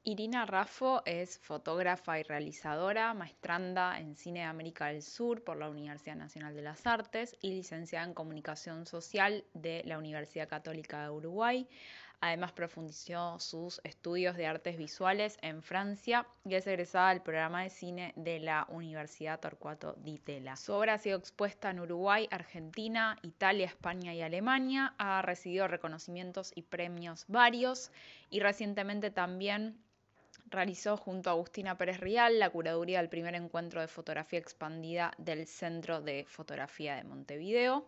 Irina Raffo es fotógrafa y realizadora, maestranda en Cine de América del Sur por la Universidad Nacional de las Artes y licenciada en Comunicación Social de la Universidad Católica de Uruguay. Además profundizó sus estudios de artes visuales en Francia y es egresada del programa de cine de la Universidad Torcuato Di Tella. Su obra ha sido expuesta en Uruguay, Argentina, Italia, España y Alemania. Ha recibido reconocimientos y premios varios y recientemente también realizó junto a Agustina Pérez Rial la curaduría del primer encuentro de fotografía expandida del Centro de Fotografía de Montevideo.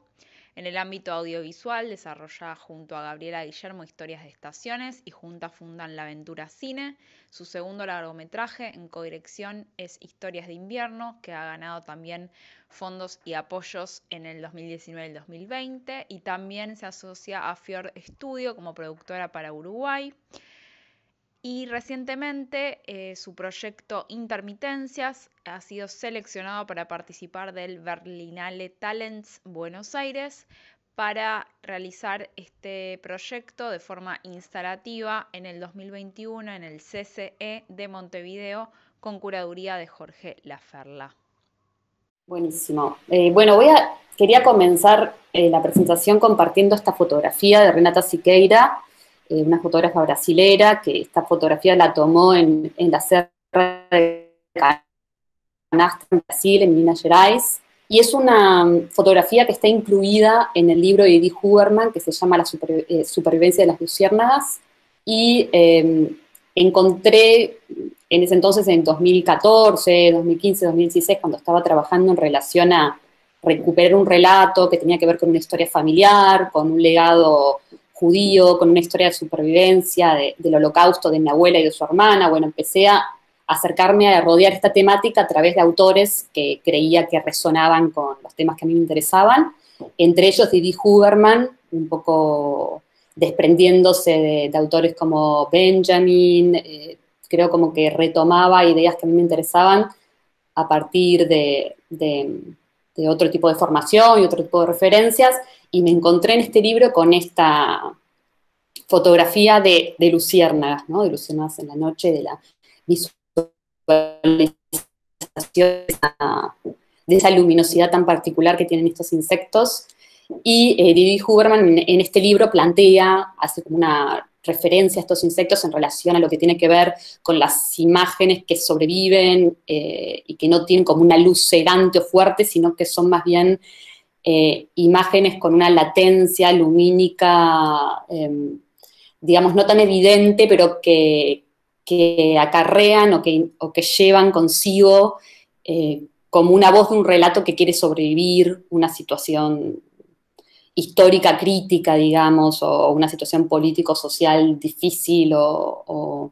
En el ámbito audiovisual desarrolla junto a Gabriela Guillermo Historias de Estaciones y juntas fundan La Aventura Cine. Su segundo largometraje en codirección es Historias de Invierno, que ha ganado también fondos y apoyos en el 2019 y el 2020, y también se asocia a Fjord Studio como productora para Uruguay. Y recientemente su proyecto Intermitencias ha sido seleccionado para participar del Berlinale Talents Buenos Aires para realizar este proyecto de forma instalativa en el 2021 en el CCE de Montevideo con curaduría de Jorge Laferla. Buenísimo. Quería comenzar la presentación compartiendo esta fotografía de Renata Siqueira, una fotógrafa brasilera, que esta fotografía la tomó en la Serra de Canastra, en Brasil, en Minas Gerais, y es una fotografía que está incluida en el libro de Edith Huberman, que se llama La supervivencia de las luciérnagas, y encontré en ese entonces, en 2014, 2015, 2016, cuando estaba trabajando en relación a recuperar un relato que tenía que ver con una historia familiar, con un legado judío, con una historia de supervivencia del holocausto de mi abuela y de su hermana. Bueno, empecé a acercarme a rodear esta temática a través de autores que creía que resonaban con los temas que a mí me interesaban, entre ellos Didi Huberman, un poco desprendiéndose de autores como Benjamin, creo como que retomaba ideas que a mí me interesaban a partir de otro tipo de formación y otro tipo de referencias, y me encontré en este libro con esta fotografía de luciérnagas, ¿no? De luciérnagas en la noche, de la visualización de esa luminosidad tan particular que tienen estos insectos. Y Didi Huberman en este libro hace como una referencia a estos insectos en relación a lo que tiene que ver con las imágenes que sobreviven y que no tienen como una luz cegante o fuerte, sino que son más bien imágenes con una latencia lumínica, digamos, no tan evidente, pero que acarrean o que llevan consigo como una voz de un relato que quiere sobrevivir una situación histórica crítica, digamos, o una situación político-social difícil o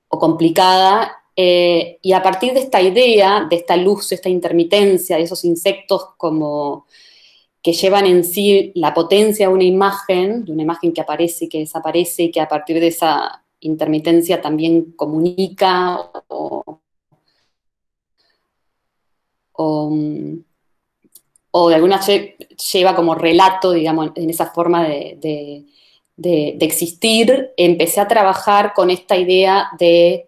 complicada, y a partir de esta idea, de esta luz, esta intermitencia, de esos insectos como que llevan en sí la potencia de una imagen que aparece y que desaparece, y que a partir de esa intermitencia también comunica o de alguna lleva como relato, digamos, en esa forma de existir. Empecé a trabajar con esta idea de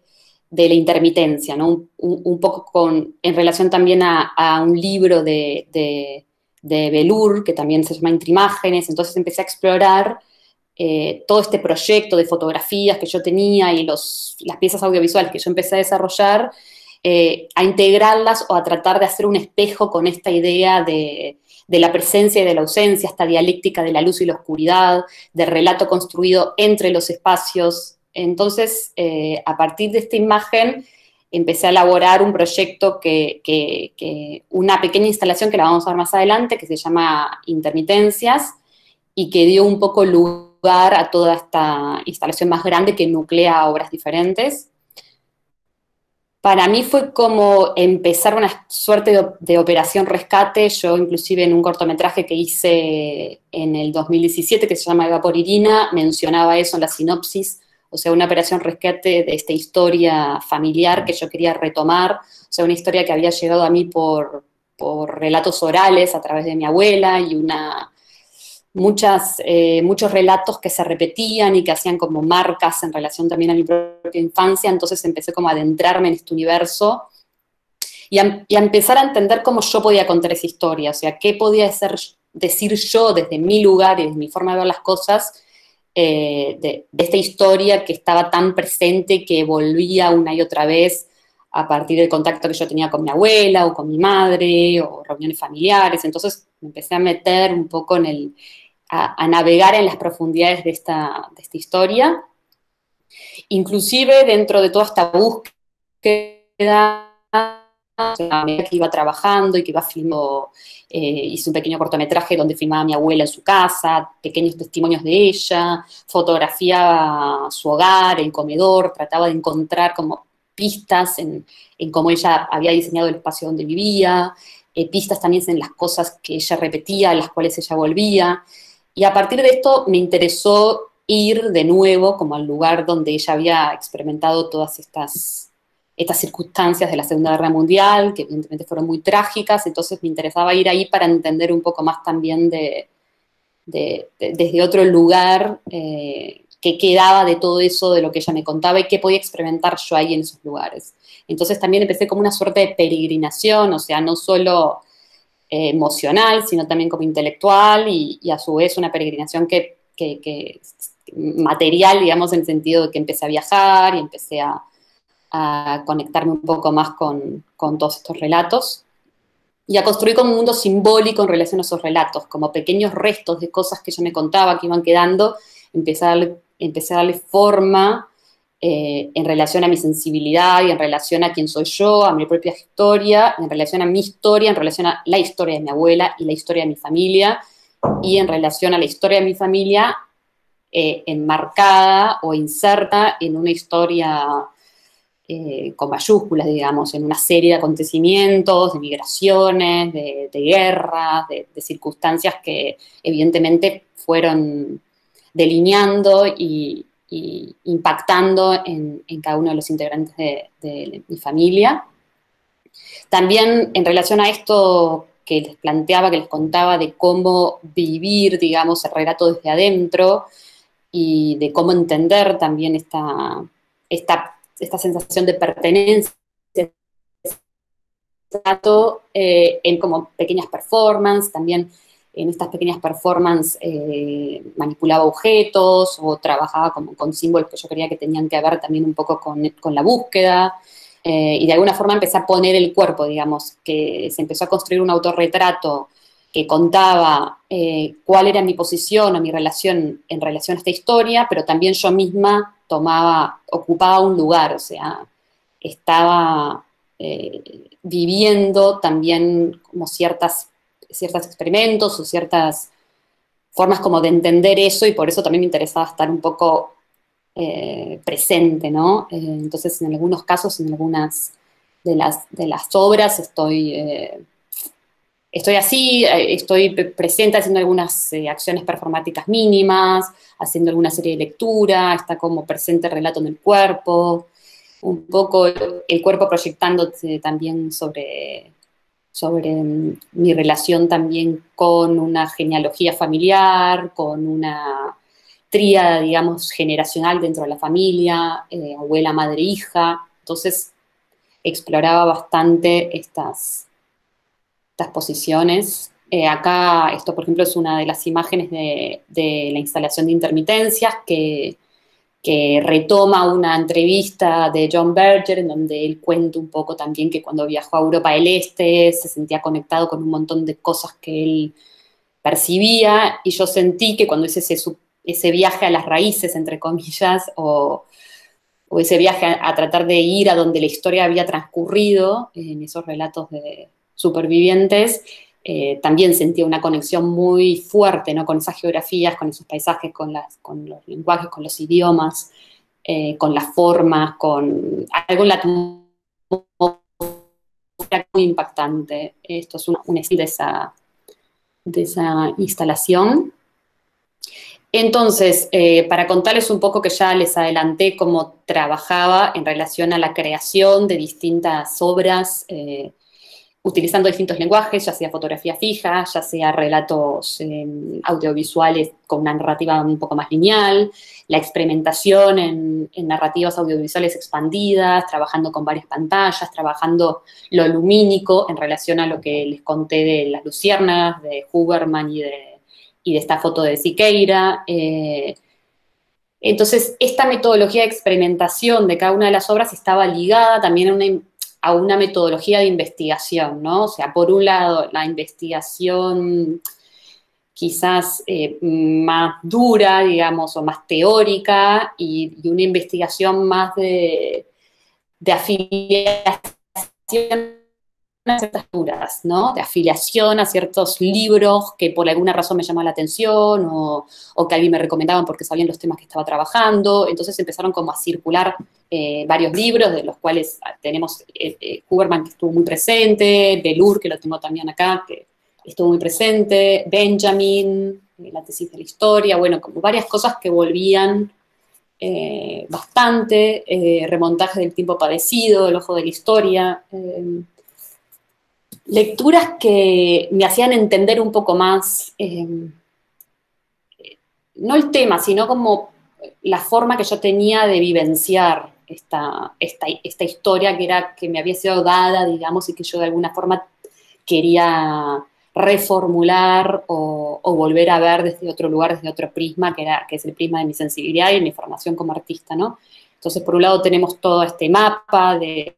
la intermitencia, ¿no? Un poco en relación también a un libro de Belur, que también se llama Entre Imágenes. Entonces empecé a explorar todo este proyecto de fotografías que yo tenía y las piezas audiovisuales que yo empecé a desarrollar, a integrarlas o a tratar de hacer un espejo con esta idea de la presencia y de la ausencia, esta dialéctica de la luz y la oscuridad, del relato construido entre los espacios. Entonces, a partir de esta imagen, empecé a elaborar un proyecto una pequeña instalación que la vamos a ver más adelante, que se llama Intermitencias, y que dio un poco lugar a toda esta instalación más grande que nuclea obras diferentes. Para mí fue como empezar una suerte de operación rescate. Yo inclusive en un cortometraje que hice en el 2017, que se llama Eva por Irina, mencionaba eso en la sinopsis, o sea, una operación rescate de esta historia familiar que yo quería retomar, o sea, una historia que había llegado a mí por relatos orales a través de mi abuela y muchos relatos que se repetían y que hacían como marcas en relación también a mi propia infancia, entonces empecé como a adentrarme en este universo y a empezar a entender cómo yo podía contar esa historia, o sea, qué podía decir yo desde mi lugar y desde mi forma de ver las cosas, de esta historia que estaba tan presente, que volvía una y otra vez a partir del contacto que yo tenía con mi abuela o con mi madre o reuniones familiares. Entonces me empecé a meter un poco a navegar en las profundidades de esta historia. Inclusive dentro de toda esta búsqueda, a medida que iba trabajando y que iba filmando, hice un pequeño cortometraje donde filmaba a mi abuela en su casa, pequeños testimonios de ella, fotografiaba su hogar, el comedor, trataba de encontrar como pistas en cómo ella había diseñado el espacio donde vivía, pistas también en las cosas que ella repetía, en las cuales ella volvía. Y a partir de esto me interesó ir de nuevo como al lugar donde ella había experimentado todas estas circunstancias de la Segunda Guerra Mundial, que evidentemente fueron muy trágicas, entonces me interesaba ir ahí para entender un poco más también desde otro lugar qué quedaba de todo eso, de lo que ella me contaba y qué podía experimentar yo ahí en esos lugares. Entonces también empecé como una suerte de peregrinación, o sea, no solo emocional, sino también como intelectual y a su vez una peregrinación que material, digamos, en el sentido de que empecé a viajar y empecé a conectarme un poco más con todos estos relatos y a construir como un mundo simbólico en relación a esos relatos, como pequeños restos de cosas que yo me contaba, que iban quedando, empecé a darle forma en relación a mi sensibilidad y en relación a quién soy yo, a mi propia historia, en relación a mi historia, en relación a la historia de mi abuela y la historia de mi familia, y en relación a la historia de mi familia enmarcada o inserta en una historia con mayúsculas, digamos, en una serie de acontecimientos, de migraciones, de guerras, de circunstancias que evidentemente fueron delineando y impactando en cada uno de los integrantes de mi familia. También en relación a esto que les planteaba, que les contaba de cómo vivir, digamos, el relato desde adentro y de cómo entender también esta sensación de pertenencia en como pequeñas performances, también en estas pequeñas performances manipulaba objetos o trabajaba como con símbolos que yo creía que tenían que ver también un poco con la búsqueda, y de alguna forma empecé a poner el cuerpo, digamos, que se empezó a construir un autorretrato que contaba cuál era mi posición o mi relación en relación a esta historia, pero también yo misma ocupaba un lugar, o sea, estaba viviendo también como ciertos experimentos o ciertas formas como de entender eso, y por eso también me interesaba estar un poco presente, ¿no? Entonces, en algunos casos, en algunas de las obras estoy así, estoy presente haciendo algunas acciones performáticas mínimas, haciendo alguna serie de lectura, está como presente el relato en el cuerpo, un poco el cuerpo proyectándose también sobre mi relación también con una genealogía familiar, con una tríada, digamos, generacional dentro de la familia, abuela, madre, hija. Entonces exploraba bastante estas posiciones. Acá, esto por ejemplo es una de las imágenes de la instalación de intermitencias que retoma una entrevista de John Berger, en donde él cuenta un poco también que cuando viajó a Europa del Este se sentía conectado con un montón de cosas que él percibía, y yo sentí que cuando hice ese viaje a las raíces, entre comillas, o ese viaje a tratar de ir a donde la historia había transcurrido, en esos relatos de supervivientes, también sentía una conexión muy fuerte, ¿no? Con esas geografías, con esos paisajes, con los lenguajes, con los idiomas, con las formas, con algo en la atmósfera muy impactante. Esto es un estilo de esa instalación. Entonces, para contarles un poco, que ya les adelanté cómo trabajaba en relación a la creación de distintas obras, utilizando distintos lenguajes, ya sea fotografía fija, ya sea relatos audiovisuales con una narrativa un poco más lineal, la experimentación en narrativas audiovisuales expandidas, trabajando con varias pantallas, trabajando lo lumínico en relación a lo que les conté de las luciérnagas, de Huberman y de esta foto de Siqueira. Entonces, esta metodología de experimentación de cada una de las obras estaba ligada también a una metodología de investigación, ¿no? O sea, por un lado, la investigación quizás más dura, digamos, o más teórica, y una investigación más de afiliación a ciertas duras, ¿no? De afiliación a ciertos libros que por alguna razón me llamaban la atención o que alguien me recomendaban porque sabían los temas que estaba trabajando. Entonces empezaron como a circular varios libros, de los cuales tenemos Huberman, que estuvo muy presente, Delur, que lo tengo también acá, que estuvo muy presente, Benjamin, la tesis de la historia, bueno, como varias cosas que volvían bastante, remontaje del tiempo padecido, el ojo de la historia, lecturas que me hacían entender un poco más, no el tema, sino como la forma que yo tenía de vivenciar esta historia que me había sido dada, digamos, y que yo de alguna forma quería reformular o volver a ver desde otro lugar, desde otro prisma, que es el prisma de mi sensibilidad y mi formación como artista, ¿no? Entonces, por un lado tenemos todo este mapa de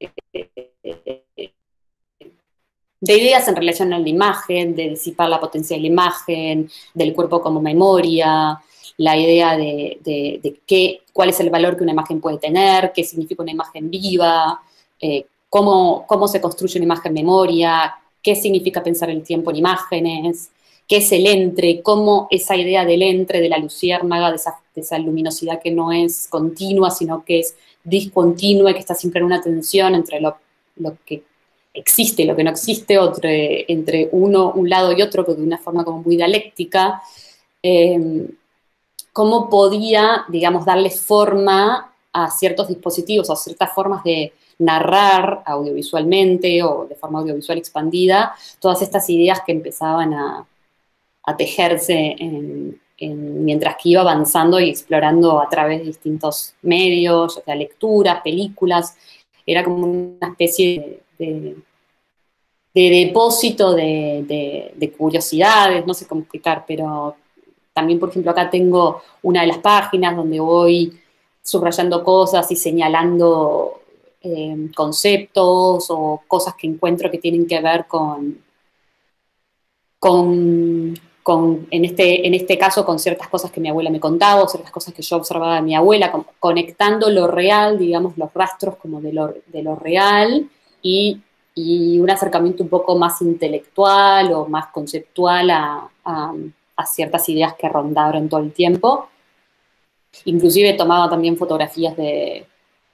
ideas en relación a la imagen, de disipar la potencia de la imagen, del cuerpo como memoria, la idea de cuál es el valor que una imagen puede tener, qué significa una imagen viva, cómo se construye una imagen memoria, qué significa pensar el tiempo en imágenes, qué es el entre, cómo esa idea del entre, de la luciérnaga, de esa luminosidad que no es continua, sino que es discontinua y que está siempre en una tensión entre lo que existe y lo que no existe, entre un lado y otro, pero de una forma como muy dialéctica, cómo podía, digamos, darle forma a ciertos dispositivos, a ciertas formas de narrar audiovisualmente o de forma audiovisual expandida, todas estas ideas que empezaban a tejerse mientras que iba avanzando y explorando a través de distintos medios, o sea, lecturas, películas. Era como una especie de depósito de curiosidades, no sé cómo explicar, pero también, por ejemplo, acá tengo una de las páginas donde voy subrayando cosas y señalando conceptos o cosas que encuentro que tienen que ver en este caso, con ciertas cosas que mi abuela me contaba o ciertas cosas que yo observaba de mi abuela, conectando lo real, digamos, los rastros como de lo real y un acercamiento un poco más intelectual o más conceptual a ciertas ideas que rondaron todo el tiempo. Inclusive tomaba también fotografías de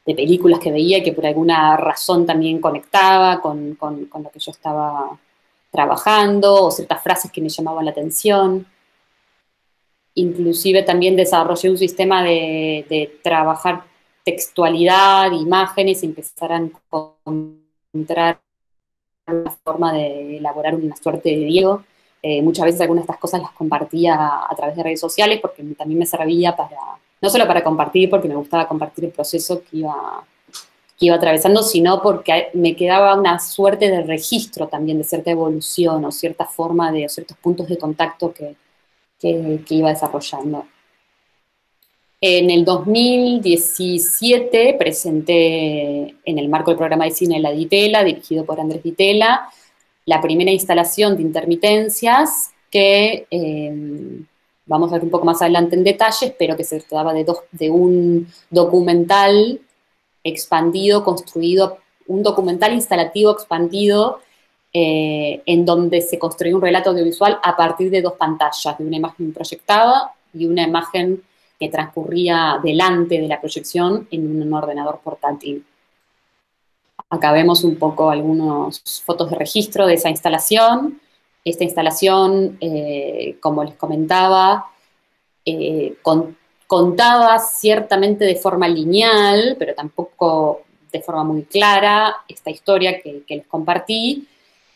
películas que veía y que por alguna razón también conectaba con lo que yo estaba trabajando, o ciertas frases que me llamaban la atención. Inclusive también desarrollé un sistema de trabajar textualidad, imágenes, y empezar a encontrar una forma de elaborar una suerte de diálogo. Muchas veces algunas de estas cosas las compartía a través de redes sociales porque también me servía no solo para compartir, porque me gustaba compartir el proceso que iba atravesando, sino porque me quedaba una suerte de registro también de cierta evolución o cierta forma o ciertos puntos de contacto que iba desarrollando. En el 2017 presenté en el marco del programa de cine La Ditela, dirigido por Andrés Ditela, la primera instalación de intermitencias que vamos a ver un poco más adelante en detalles, pero que se trataba de un documental expandido, construido, un documental instalativo expandido en donde se construyó un relato audiovisual a partir de dos pantallas, de una imagen proyectada y una imagen que transcurría delante de la proyección en un ordenador portátil. Acá vemos un poco algunas fotos de registro de esa instalación. Esta instalación, como les comentaba, contaba ciertamente de forma lineal, pero tampoco de forma muy clara, esta historia que les compartí,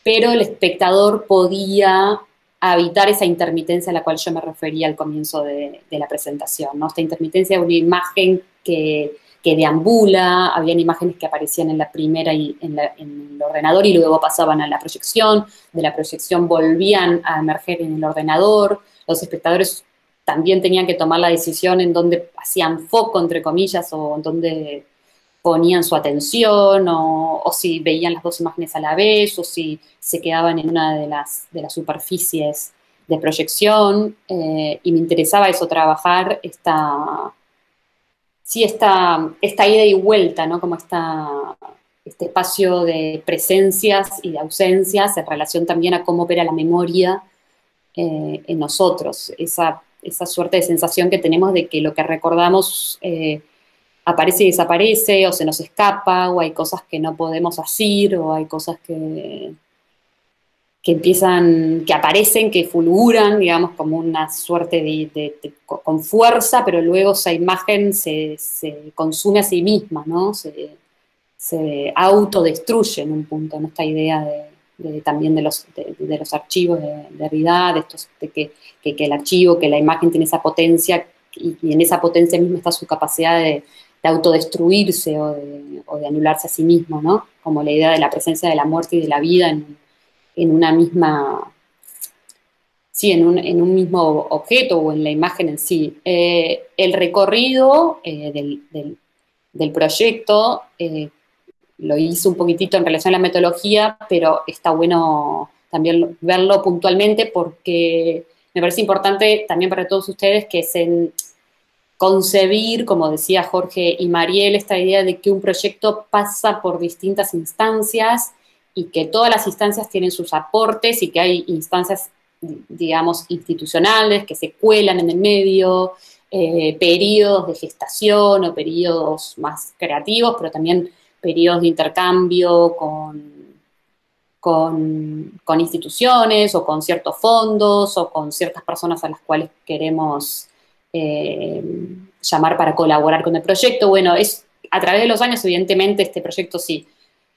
pero el espectador podía habitar esa intermitencia a la cual yo me refería al comienzo de la presentación, ¿no? Esta intermitencia de una imagen que deambula, habían imágenes que aparecían en la primera y en el ordenador y luego pasaban a la proyección, de la proyección volvían a emerger en el ordenador, los espectadores también tenían que tomar la decisión en dónde hacían foco, entre comillas, o en dónde ponían su atención, o si veían las dos imágenes a la vez, o si se quedaban en una de las superficies de proyección, y me interesaba eso, trabajar esta ida y vuelta, ¿no? Como este espacio de presencias y de ausencias en relación también a cómo opera la memoria en nosotros, esa suerte de sensación que tenemos de que lo que recordamos aparece y desaparece, o se nos escapa, o hay cosas que no podemos hacer, o hay cosas que aparecen, que fulguran, digamos, como una suerte con fuerza, pero luego esa imagen se consume a sí misma, ¿no? Se autodestruye en un punto, ¿no? Esta idea también de los archivos de Derrida, que el archivo, que la imagen tiene esa potencia, y en esa potencia misma está su capacidad de autodestruirse o de anularse a sí mismo, ¿no? Como la idea de la presencia de la muerte y de la vida en una misma, sí, en un mismo objeto o en la imagen en sí. El recorrido del proyecto lo hice un poquitito en relación a la metodología, pero está bueno también verlo puntualmente porque me parece importante también para todos ustedes que se concebir, como decía Jorge y Mariel, esta idea de que un proyecto pasa por distintas instancias y que todas las instancias tienen sus aportes y que hay instancias, digamos, institucionales que se cuelan en el medio, periodos de gestación o periodos más creativos, pero también periodos de intercambio con instituciones o con ciertos fondos o con ciertas personas a las cuales queremos llamar para colaborar con el proyecto. Bueno, a través de los años, evidentemente, este proyecto sí,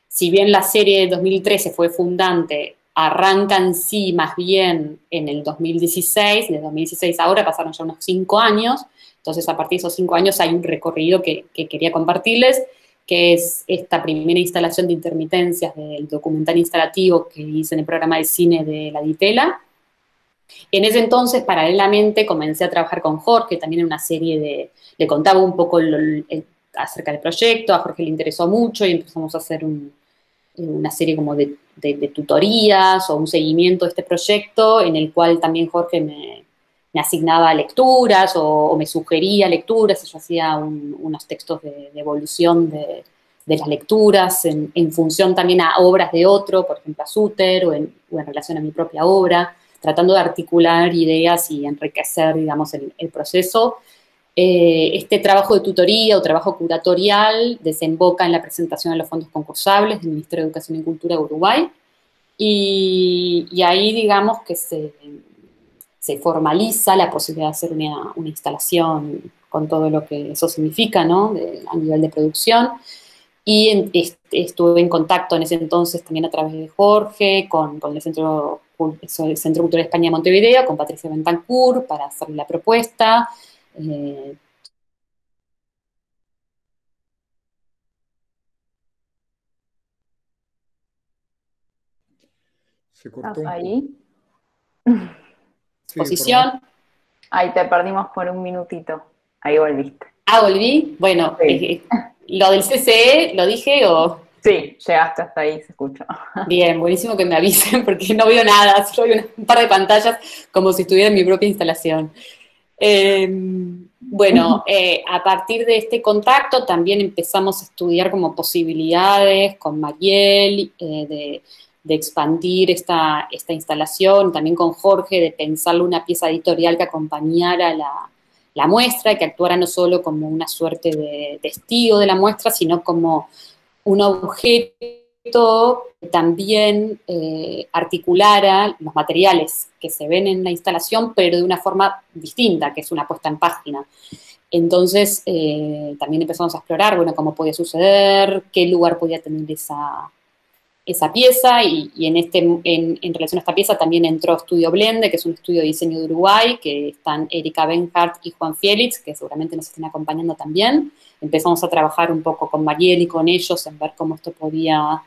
si bien la serie de 2013 fue fundante, arranca en sí más bien en el 2016, de 2016 a ahora pasaron ya unos 5 años, entonces a partir de esos 5 años hay un recorrido que quería compartirles, que es esta primera instalación de intermitencias del documental instalativo que hice en el programa de cine de la Ditela. En ese entonces, paralelamente, comencé a trabajar con Jorge, también en una serie le contaba un poco acerca del proyecto, a Jorge le interesó mucho y empezamos a hacer una serie como de tutorías o un seguimiento de este proyecto, en el cual también Jorge me asignaba lecturas o me sugería lecturas, yo hacía unos textos de evolución de las lecturas en función también a obras de otro, por ejemplo a Suter, o en relación a mi propia obra, tratando de articular ideas y enriquecer, digamos, el proceso. Este trabajo de tutoría o trabajo curatorial desemboca en la presentación de los fondos concursables del Ministerio de Educación y Cultura de Uruguay, y ahí, digamos, que se formaliza la posibilidad de hacer una instalación con todo lo que eso significa, ¿no? A nivel de producción. Y estuve en contacto en ese entonces también a través de Jorge, con el Centro Cultural España de Montevideo, con Patricia Bentancur, para hacer la propuesta. Se cortó ¿Estás un ahí? Sí, Exposición. Ahí te perdimos por un minutito. Ahí volviste. Volví. Bueno, Sí. lo del CCE, ¿lo dije o...? Sí, llegaste hasta ahí, se escuchó. Bien, buenísimo que me avisen porque no veo nada, solo veo un par de pantallas como si estuviera en mi propia instalación. Bueno, a partir de este contacto también empezamos a estudiar como posibilidades con Mariel de expandir esta instalación, también con Jorge, de pensarle una pieza editorial que acompañara la muestra, que actuara no solo como una suerte de testigo de la muestra, sino como un objeto que también articulara los materiales que se ven en la instalación, pero de una forma distinta, que es una puesta en página. Entonces, también empezamos a explorar, bueno, cómo podía suceder, qué lugar podía tener esa pieza, y en relación a esta pieza también entró Estudio Blende, que es un estudio de diseño de Uruguay, que están Erika Benhart y Juan Félix, que seguramente nos estén acompañando también. Empezamos a trabajar un poco con Mariel y con ellos en ver cómo esto podía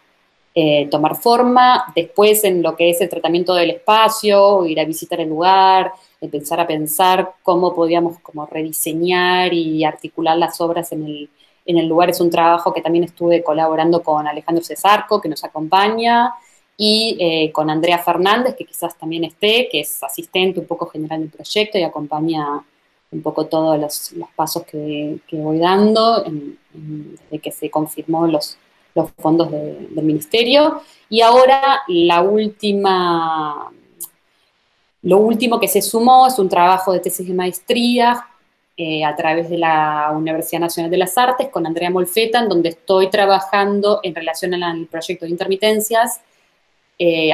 tomar forma. Después, en lo que es el tratamiento del espacio, ir a visitar el lugar, empezar a pensar cómo podíamos como rediseñar y articular las obras en el lugar. Es un trabajo que también estuve colaborando con Alejandro Cesarco, que nos acompaña, y con Andrea Fernández, que quizás también esté, que es asistente un poco general del proyecto y acompaña un poco todos los pasos que voy dando desde que se confirmó los fondos del ministerio. Y ahora lo último que se sumó es un trabajo de tesis de maestría a través de la Universidad Nacional de las Artes con Andrea Molfetta, en donde estoy trabajando en relación al proyecto de intermitencias,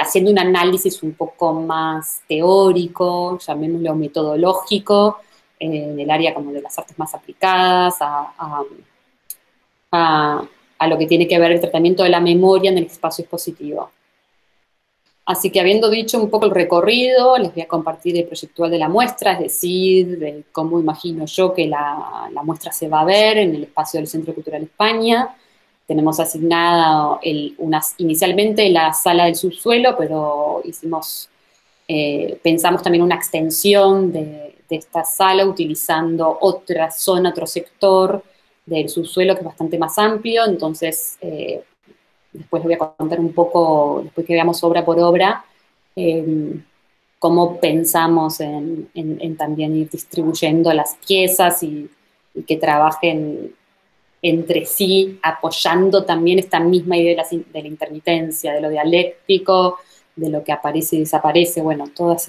haciendo un análisis un poco más teórico, llamémoslo metodológico, en el área como de las artes más aplicadas, a lo que tiene que ver el tratamiento de la memoria en el espacio expositivo. Así que habiendo dicho un poco el recorrido, les voy a compartir el proyectual de la muestra, es decir, de cómo imagino yo que la muestra se va a ver en el espacio del Centro Cultural España. Tenemos asignada inicialmente la sala del subsuelo, pero pensamos también una extensión de esta sala utilizando otra zona, otro sector del subsuelo que es bastante más amplio. Entonces, después les voy a contar un poco, después que veamos obra por obra, cómo pensamos en también ir distribuyendo las piezas y que trabajen entre sí, apoyando también esta misma idea de la intermitencia, de lo dialéctico, de lo que aparece y desaparece, bueno, todas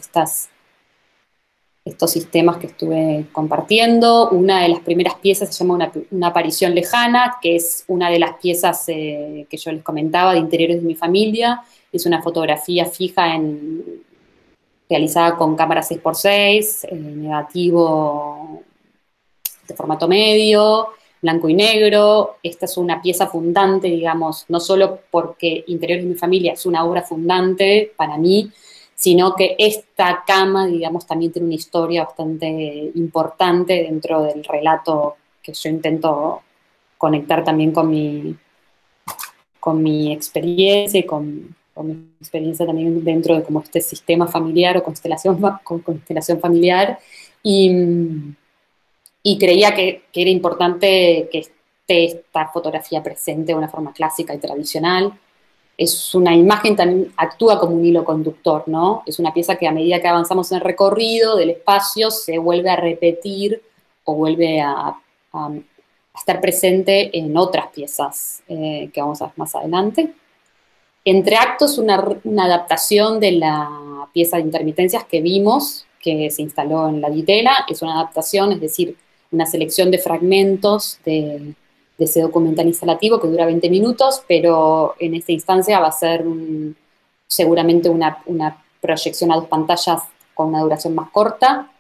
estos sistemas que estuve compartiendo. Una de las primeras piezas se llama una aparición lejana, que es una de las piezas que yo les comentaba de interiores de mi familia. Es una fotografía fija realizada con cámara 6x6, negativo de formato medio, blanco y negro. Esta es una pieza fundante, digamos, no solo porque Interiores de mi familia es una obra fundante para mí, sino que esta cama, digamos, también tiene una historia bastante importante dentro del relato que yo intento conectar también con mi experiencia y con mi experiencia también dentro de como este sistema familiar o constelación familiar. Y creía que era importante que esté esta fotografía presente de una forma clásica y tradicional. Es una imagen también, actúa como un hilo conductor, ¿no? Es una pieza que a medida que avanzamos en el recorrido del espacio se vuelve a repetir o vuelve a estar presente en otras piezas que vamos a ver más adelante. Entre actos, una adaptación de la pieza de intermitencias que vimos, que se instaló en la Ditela. Es una adaptación, es decir, una selección de fragmentos de ese documental instalativo que dura 20 minutos, pero en esta instancia va a ser seguramente una proyección a 2 pantallas con una duración más corta,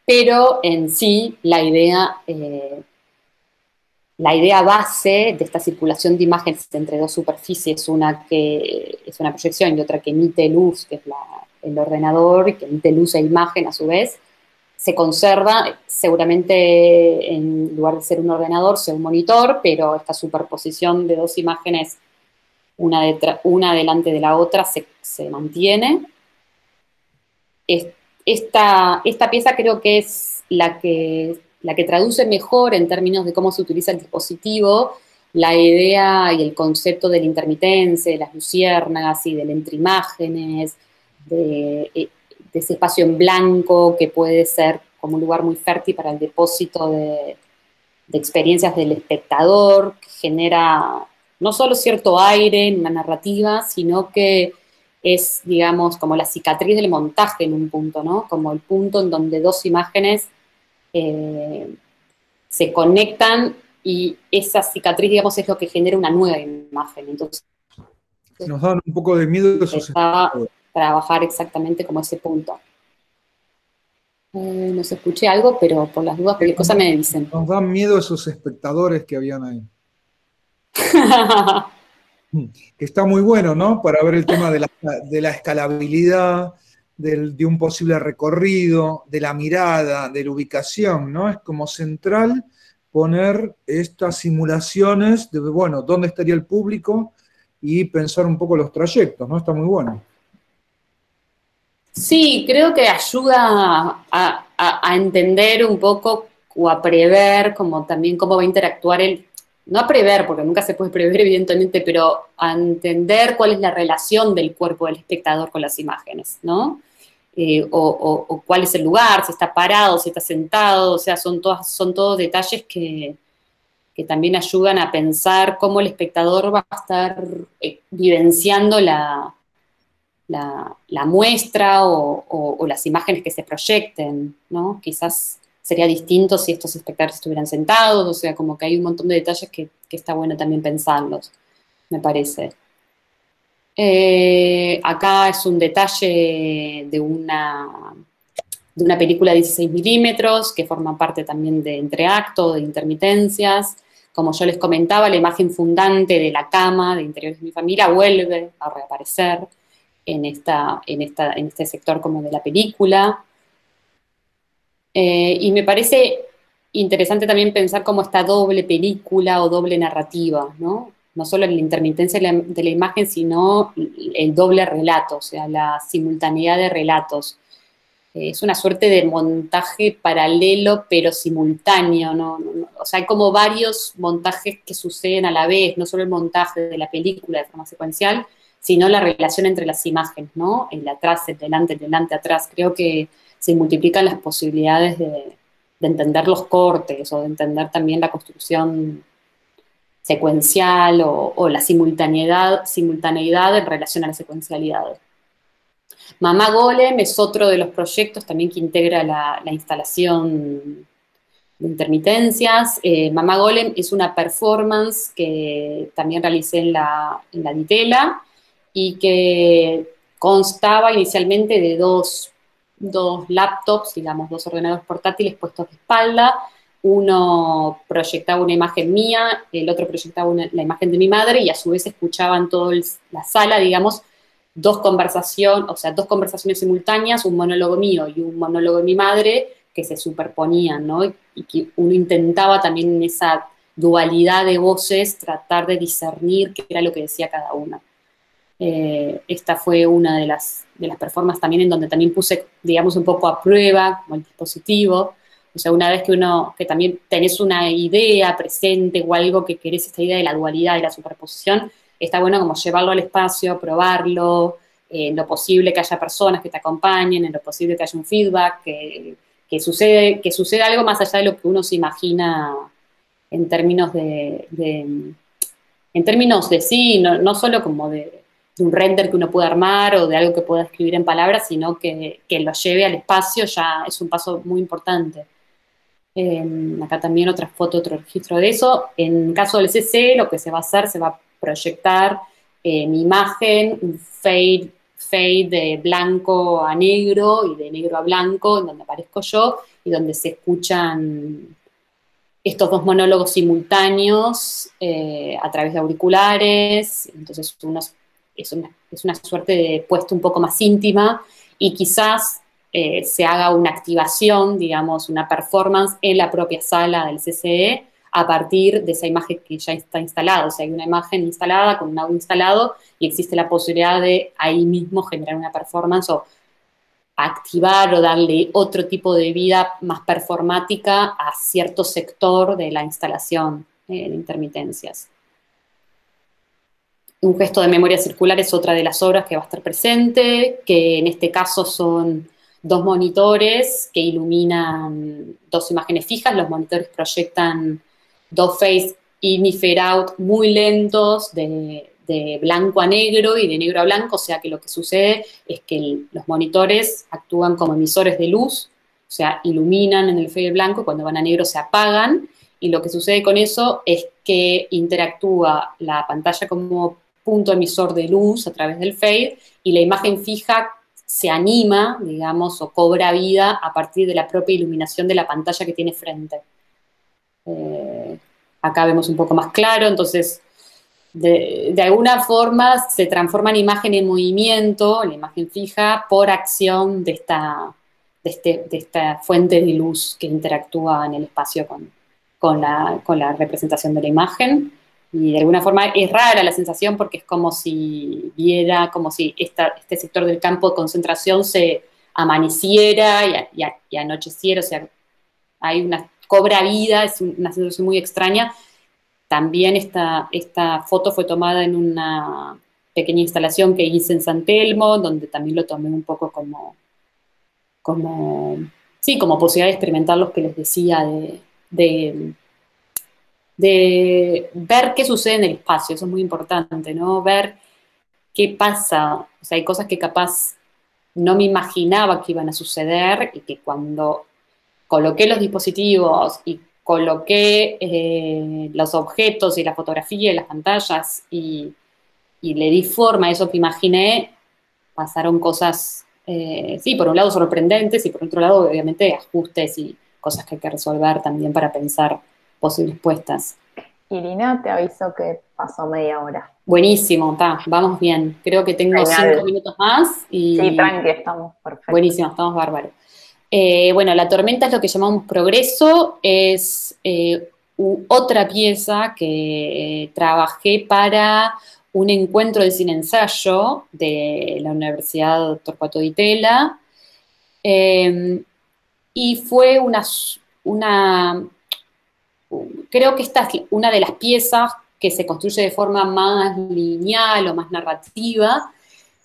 pero en sí la idea base de esta circulación de imágenes entre dos superficies, una que es una proyección y otra que emite luz, que es el ordenador, y que emite luz e imagen a su vez, se conserva, seguramente en lugar de ser un ordenador, sea un monitor, pero esta superposición de dos imágenes, una delante de la otra, se mantiene. Esta pieza creo que es la que traduce mejor en términos de cómo se utiliza el dispositivo, la idea y el concepto de la intermitencia, de las luciérnagas y del entre imágenes, de ese espacio en blanco que puede ser como un lugar muy fértil para el depósito de experiencias del espectador, que genera no solo cierto aire en una narrativa, sino que es, digamos, como la cicatriz del montaje en un punto, ¿no? Como el punto en donde dos imágenes se conectan y esa cicatriz, digamos, es lo que genera una nueva imagen. Entonces, nos dan un poco de miedo esos espectadores. Trabajar exactamente como ese punto. No se escuché algo, pero por las dudas, cualquier cosa me dicen. Nos dan miedo esos espectadores que habían ahí. Que está muy bueno, ¿no? Para ver el tema de la escalabilidad, de un posible recorrido, de la mirada, de la ubicación, ¿no? Es como central poner estas simulaciones de, bueno, dónde estaría el público y pensar un poco los trayectos, ¿no? Está muy bueno. Sí, creo que ayuda a entender un poco o a prever como también cómo va a interactuar no a prever, porque nunca se puede prever evidentemente, pero a entender cuál es la relación del cuerpo del espectador con las imágenes, ¿no? O cuál es el lugar, si está parado, si está sentado, o sea, son todos detalles que también ayudan a pensar cómo el espectador va a estar vivenciando la muestra o las imágenes que se proyecten, ¿no? Quizás sería distinto si estos espectadores estuvieran sentados, o sea, como que hay un montón de detalles que está bueno también pensarlos, me parece. Acá es un detalle de una película de 16 milímetros que forma parte también de entreacto, de intermitencias. Como yo les comentaba, la imagen fundante de la cama de interiores de mi familia vuelve a reaparecer en este sector como de la película. Y me parece interesante también pensar cómo esta doble película o doble narrativa, ¿no? No solo la intermitencia de la imagen, sino el doble relato, o sea, la simultaneidad de relatos. Es una suerte de montaje paralelo, pero simultáneo, ¿no? O sea, hay como varios montajes que suceden a la vez, no solo el montaje de la película de forma secuencial, sino la relación entre las imágenes, ¿no? El atrás, el delante, atrás. Creo que se multiplican las posibilidades de entender los cortes o de entender también la construcción secuencial o la simultaneidad en relación a la secuencialidad. Mamá Golem es otro de los proyectos también que integra la instalación de intermitencias. Mamá Golem es una performance que también realicé en la Ditela y que constaba inicialmente de dos laptops, digamos, dos ordenadores portátiles puestos de espalda. Uno proyectaba una imagen mía, el otro proyectaba la imagen de mi madre y a su vez escuchaban toda la sala, digamos, dos conversaciones simultáneas, un monólogo mío y un monólogo de mi madre, que se superponían, ¿no? Y que uno intentaba también en esa dualidad de voces tratar de discernir qué era lo que decía cada una. Esta fue una de las performances también en donde también puse, digamos, un poco a prueba como el dispositivo. O sea, una vez que también tenés una idea presente o algo que querés, esta idea de la dualidad, de la superposición, está bueno como llevarlo al espacio, probarlo, en lo posible que haya personas que te acompañen, en lo posible que haya un feedback, que suceda algo más allá de lo que uno se imagina en términos sí, no solo como de un render que uno pueda armar o de algo que pueda escribir en palabras, sino que lo lleve al espacio, ya es un paso muy importante. Acá también otra foto, otro registro de eso. En caso del CC, lo que se va a hacer, se va a proyectar mi imagen, un fade de blanco a negro y de negro a blanco, en donde aparezco yo y donde se escuchan estos dos monólogos simultáneos a través de auriculares. Entonces es una suerte de puesta un poco más íntima y quizás se haga una activación, digamos, una performance en la propia sala del CCE a partir de esa imagen que ya está instalada. O sea, hay una imagen instalada con un audio instalado y existe la posibilidad de ahí mismo generar una performance o activar o darle otro tipo de vida más performática a cierto sector de la instalación de intermitencias. Un gesto de memoria circular es otra de las obras que va a estar presente, que en este caso son dos monitores que iluminan dos imágenes fijas. Los monitores proyectan dos phase in y fade out muy lentos de blanco a negro y de negro a blanco, o sea que lo que sucede es que los monitores actúan como emisores de luz, o sea, iluminan en el fade blanco, cuando van a negro se apagan, y lo que sucede con eso es que interactúa la pantalla como punto emisor de luz a través del fade, y la imagen fija se anima, digamos, o cobra vida a partir de la propia iluminación de la pantalla que tiene frente. Acá vemos un poco más claro, entonces de alguna forma se transforma en imagen en movimiento, la imagen fija, por acción de esta fuente de luz que interactúa en el espacio con la representación de la imagen. Y de alguna forma es rara la sensación porque es como si viera, como si este sector del campo de concentración se amaneciera y anocheciera, o sea, cobra vida, es una sensación muy extraña. También esta foto fue tomada en una pequeña instalación que hice en San Telmo, donde también lo tomé un poco sí, como posibilidad de experimentar lo que les decía, de, de ver qué sucede en el espacio, eso es muy importante, ¿no? Ver qué pasa, o sea, hay cosas que capaz no me imaginaba que iban a suceder y que cuando coloqué los dispositivos y coloqué los objetos y la fotografía y las pantallas y le di forma a eso que imaginé, pasaron cosas, sí, por un lado sorprendentes y por otro lado, obviamente, ajustes y cosas que hay que resolver también para pensar posibles puestas. Irina, te aviso que pasó media hora. Buenísimo, vamos bien. Creo que tengo Genial. 5 minutos más Sí, y tranqui, estamos perfectos. buenísimo, estamos bárbaros. Bueno, La tormenta es lo que llamamos progreso, es otra pieza que trabajé para un encuentro de cine-ensayo de la Universidad Torcuato Di Tella, y fue creo que esta es una de las piezas que se construye de forma más lineal o más narrativa,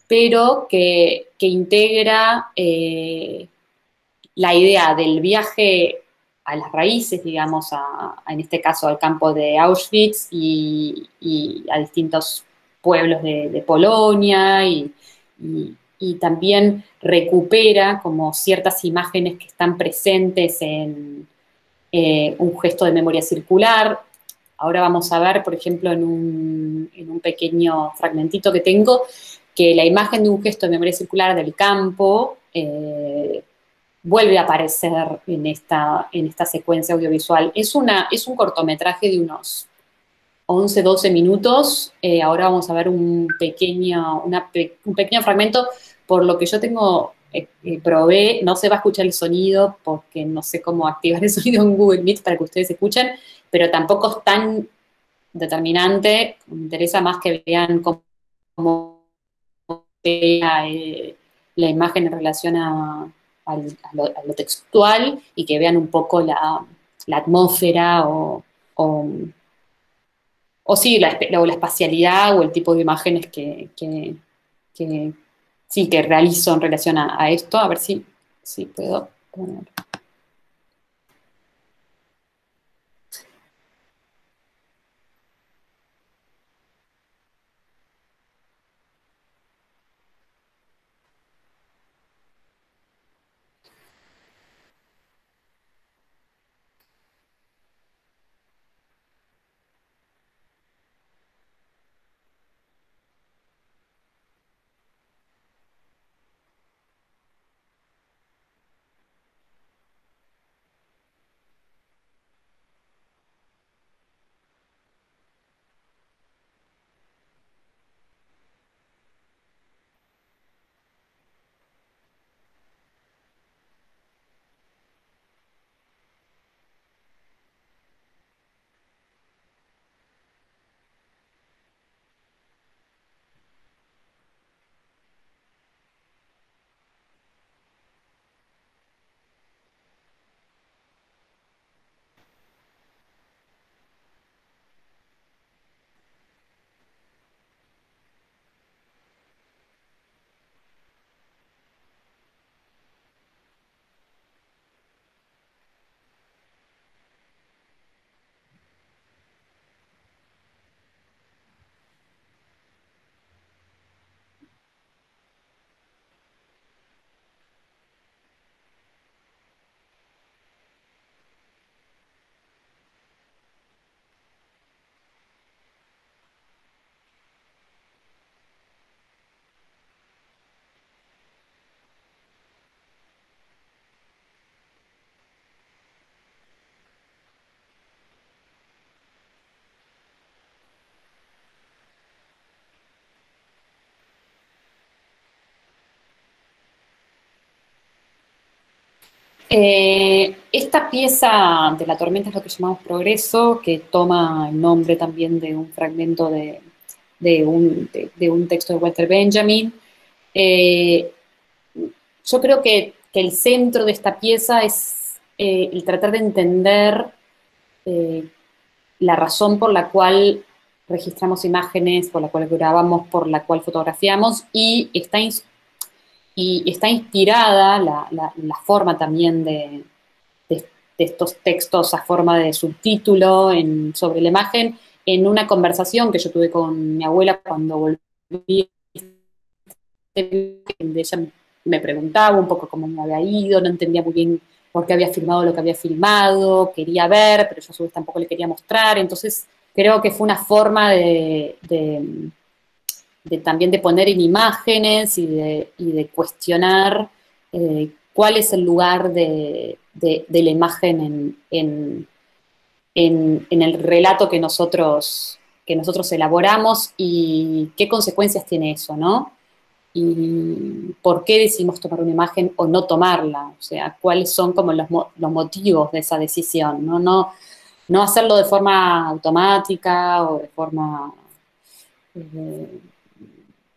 pero que integra la idea del viaje a las raíces, digamos, en este caso al campo de Auschwitz y a distintos pueblos de Polonia y también recupera como ciertas imágenes que están presentes en un gesto de memoria circular. Ahora vamos a ver, por ejemplo, en un pequeño fragmentito que tengo, que la imagen de un gesto de memoria circular del campo vuelve a aparecer en esta secuencia audiovisual. Es un cortometraje de unos 11, 12 minutos. Ahora vamos a ver un pequeño fragmento. Por lo que yo tengo, probé, no se va a escuchar el sonido porque no sé cómo activar el sonido en Google Meet para que ustedes escuchen, pero tampoco es tan determinante. Me interesa más que vean cómo la imagen en relación a lo textual y que vean un poco la atmósfera o sí, o la espacialidad o el tipo de imágenes que, sí, que realizo en relación a esto. A ver si puedo poner. Esta pieza de La tormenta es lo que llamamos Progreso, que toma el nombre también de un fragmento de un texto de Walter Benjamin. Yo creo que el centro de esta pieza es el tratar de entender la razón por la cual registramos imágenes, por la cual grabamos, por la cual fotografiamos, y está inspirada la forma también de estos textos a forma de subtítulo sobre la imagen, en una conversación que yo tuve con mi abuela cuando volví, donde ella me preguntaba un poco cómo me había ido, no entendía muy bien por qué había filmado lo que había filmado, quería ver, pero yo a su vez tampoco le quería mostrar, entonces creo que fue una forma también de poner en imágenes y de cuestionar cuál es el lugar de la imagen en el relato que nosotros elaboramos y qué consecuencias tiene eso, ¿no? Y por qué decidimos tomar una imagen o no tomarla, o sea, cuáles son como los motivos de esa decisión, ¿no? No hacerlo de forma automática o de forma eh,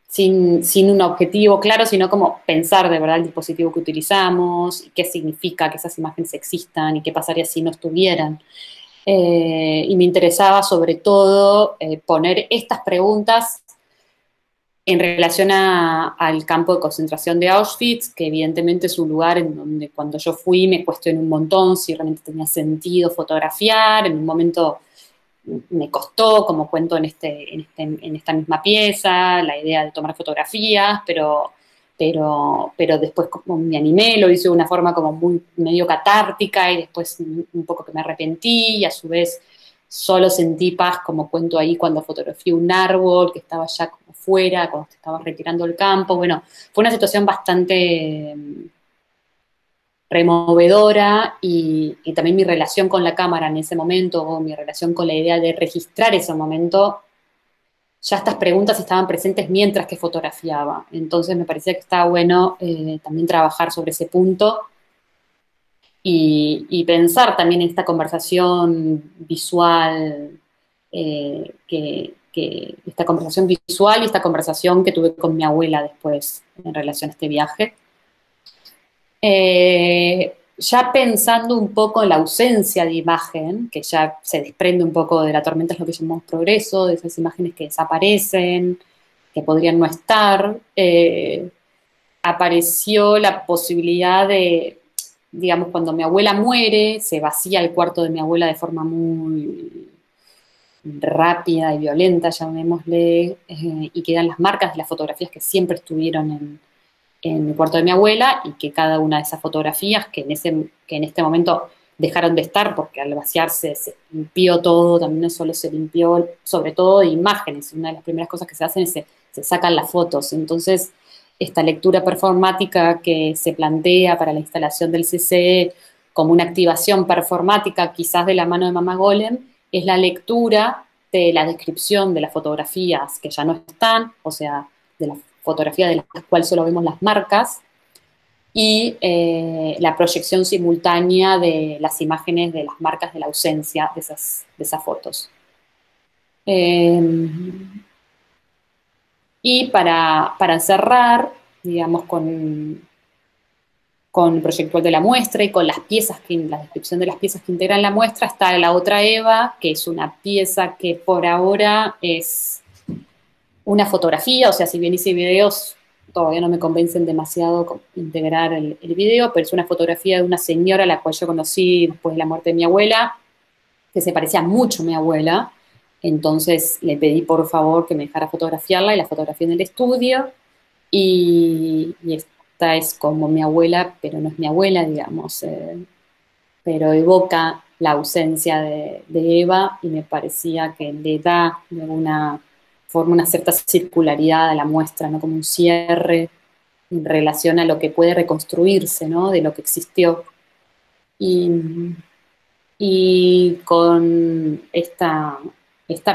sin un objetivo claro, sino como pensar de verdad el dispositivo que utilizamos, y qué significa que esas imágenes existan y qué pasaría si no estuvieran. Y me interesaba sobre todo poner estas preguntas en relación al campo de concentración de Auschwitz, que evidentemente es un lugar en donde cuando yo fui me cuestioné un montón si realmente tenía sentido fotografiar. En un momento me costó, como cuento en esta misma pieza, la idea de tomar fotografías, pero después como me animé, lo hice de una forma como muy medio catártica, y después un poco que me arrepentí, y a su vez solo sentí paz, como cuento ahí, cuando fotografié un árbol que estaba ya como fuera, cuando se estaba retirando el campo. Bueno, fue una situación bastante removedora, y también mi relación con la cámara en ese momento, o mi relación con la idea de registrar ese momento, ya estas preguntas estaban presentes mientras que fotografiaba. Entonces me parecía que estaba bueno también trabajar sobre ese punto y pensar también en esta conversación visual, esta conversación visual y esta conversación que tuve con mi abuela después en relación a este viaje. Ya pensando un poco en la ausencia de imagen, que ya se desprende un poco de La tormenta es lo que llamamos Progreso, de esas imágenes que desaparecen, que podrían no estar, apareció la posibilidad de, digamos, cuando mi abuela muere, se vacía el cuarto de mi abuela de forma muy rápida y violenta, llamémosle, y quedan las marcas de las fotografías que siempre estuvieron en el cuarto de mi abuela, y que cada una de esas fotografías que en este momento dejaron de estar porque al vaciarse se limpió todo, también no solo se limpió, sobre todo de imágenes, una de las primeras cosas que se hacen es se sacan las fotos. Entonces esta lectura performática que se plantea para la instalación del CCE como una activación performática, quizás de la mano de Mamá Golem, es la lectura de la descripción de las fotografías que ya no están, o sea, de la fotografía de las cuales solo vemos las marcas, y la proyección simultánea de las imágenes de las marcas de la ausencia de esas fotos. Y para cerrar, digamos, con el proyectual de la muestra y con las piezas, la descripción de las piezas que integran la muestra, está la otra Eva, que es una pieza que por ahora es una fotografía, o sea, si bien hice videos, todavía no me convencen demasiado con integrar el video, pero es una fotografía de una señora a la cual yo conocí después de la muerte de mi abuela, que se parecía mucho a mi abuela. Entonces le pedí por favor que me dejara fotografiarla, y la fotografié en el estudio, y esta es como mi abuela, pero no es mi abuela, digamos, pero evoca la ausencia de Eva, y me parecía que le da de alguna forma una cierta circularidad a la muestra, ¿no? Como un cierre en relación a lo que puede reconstruirse, ¿no? De lo que existió. Y con esta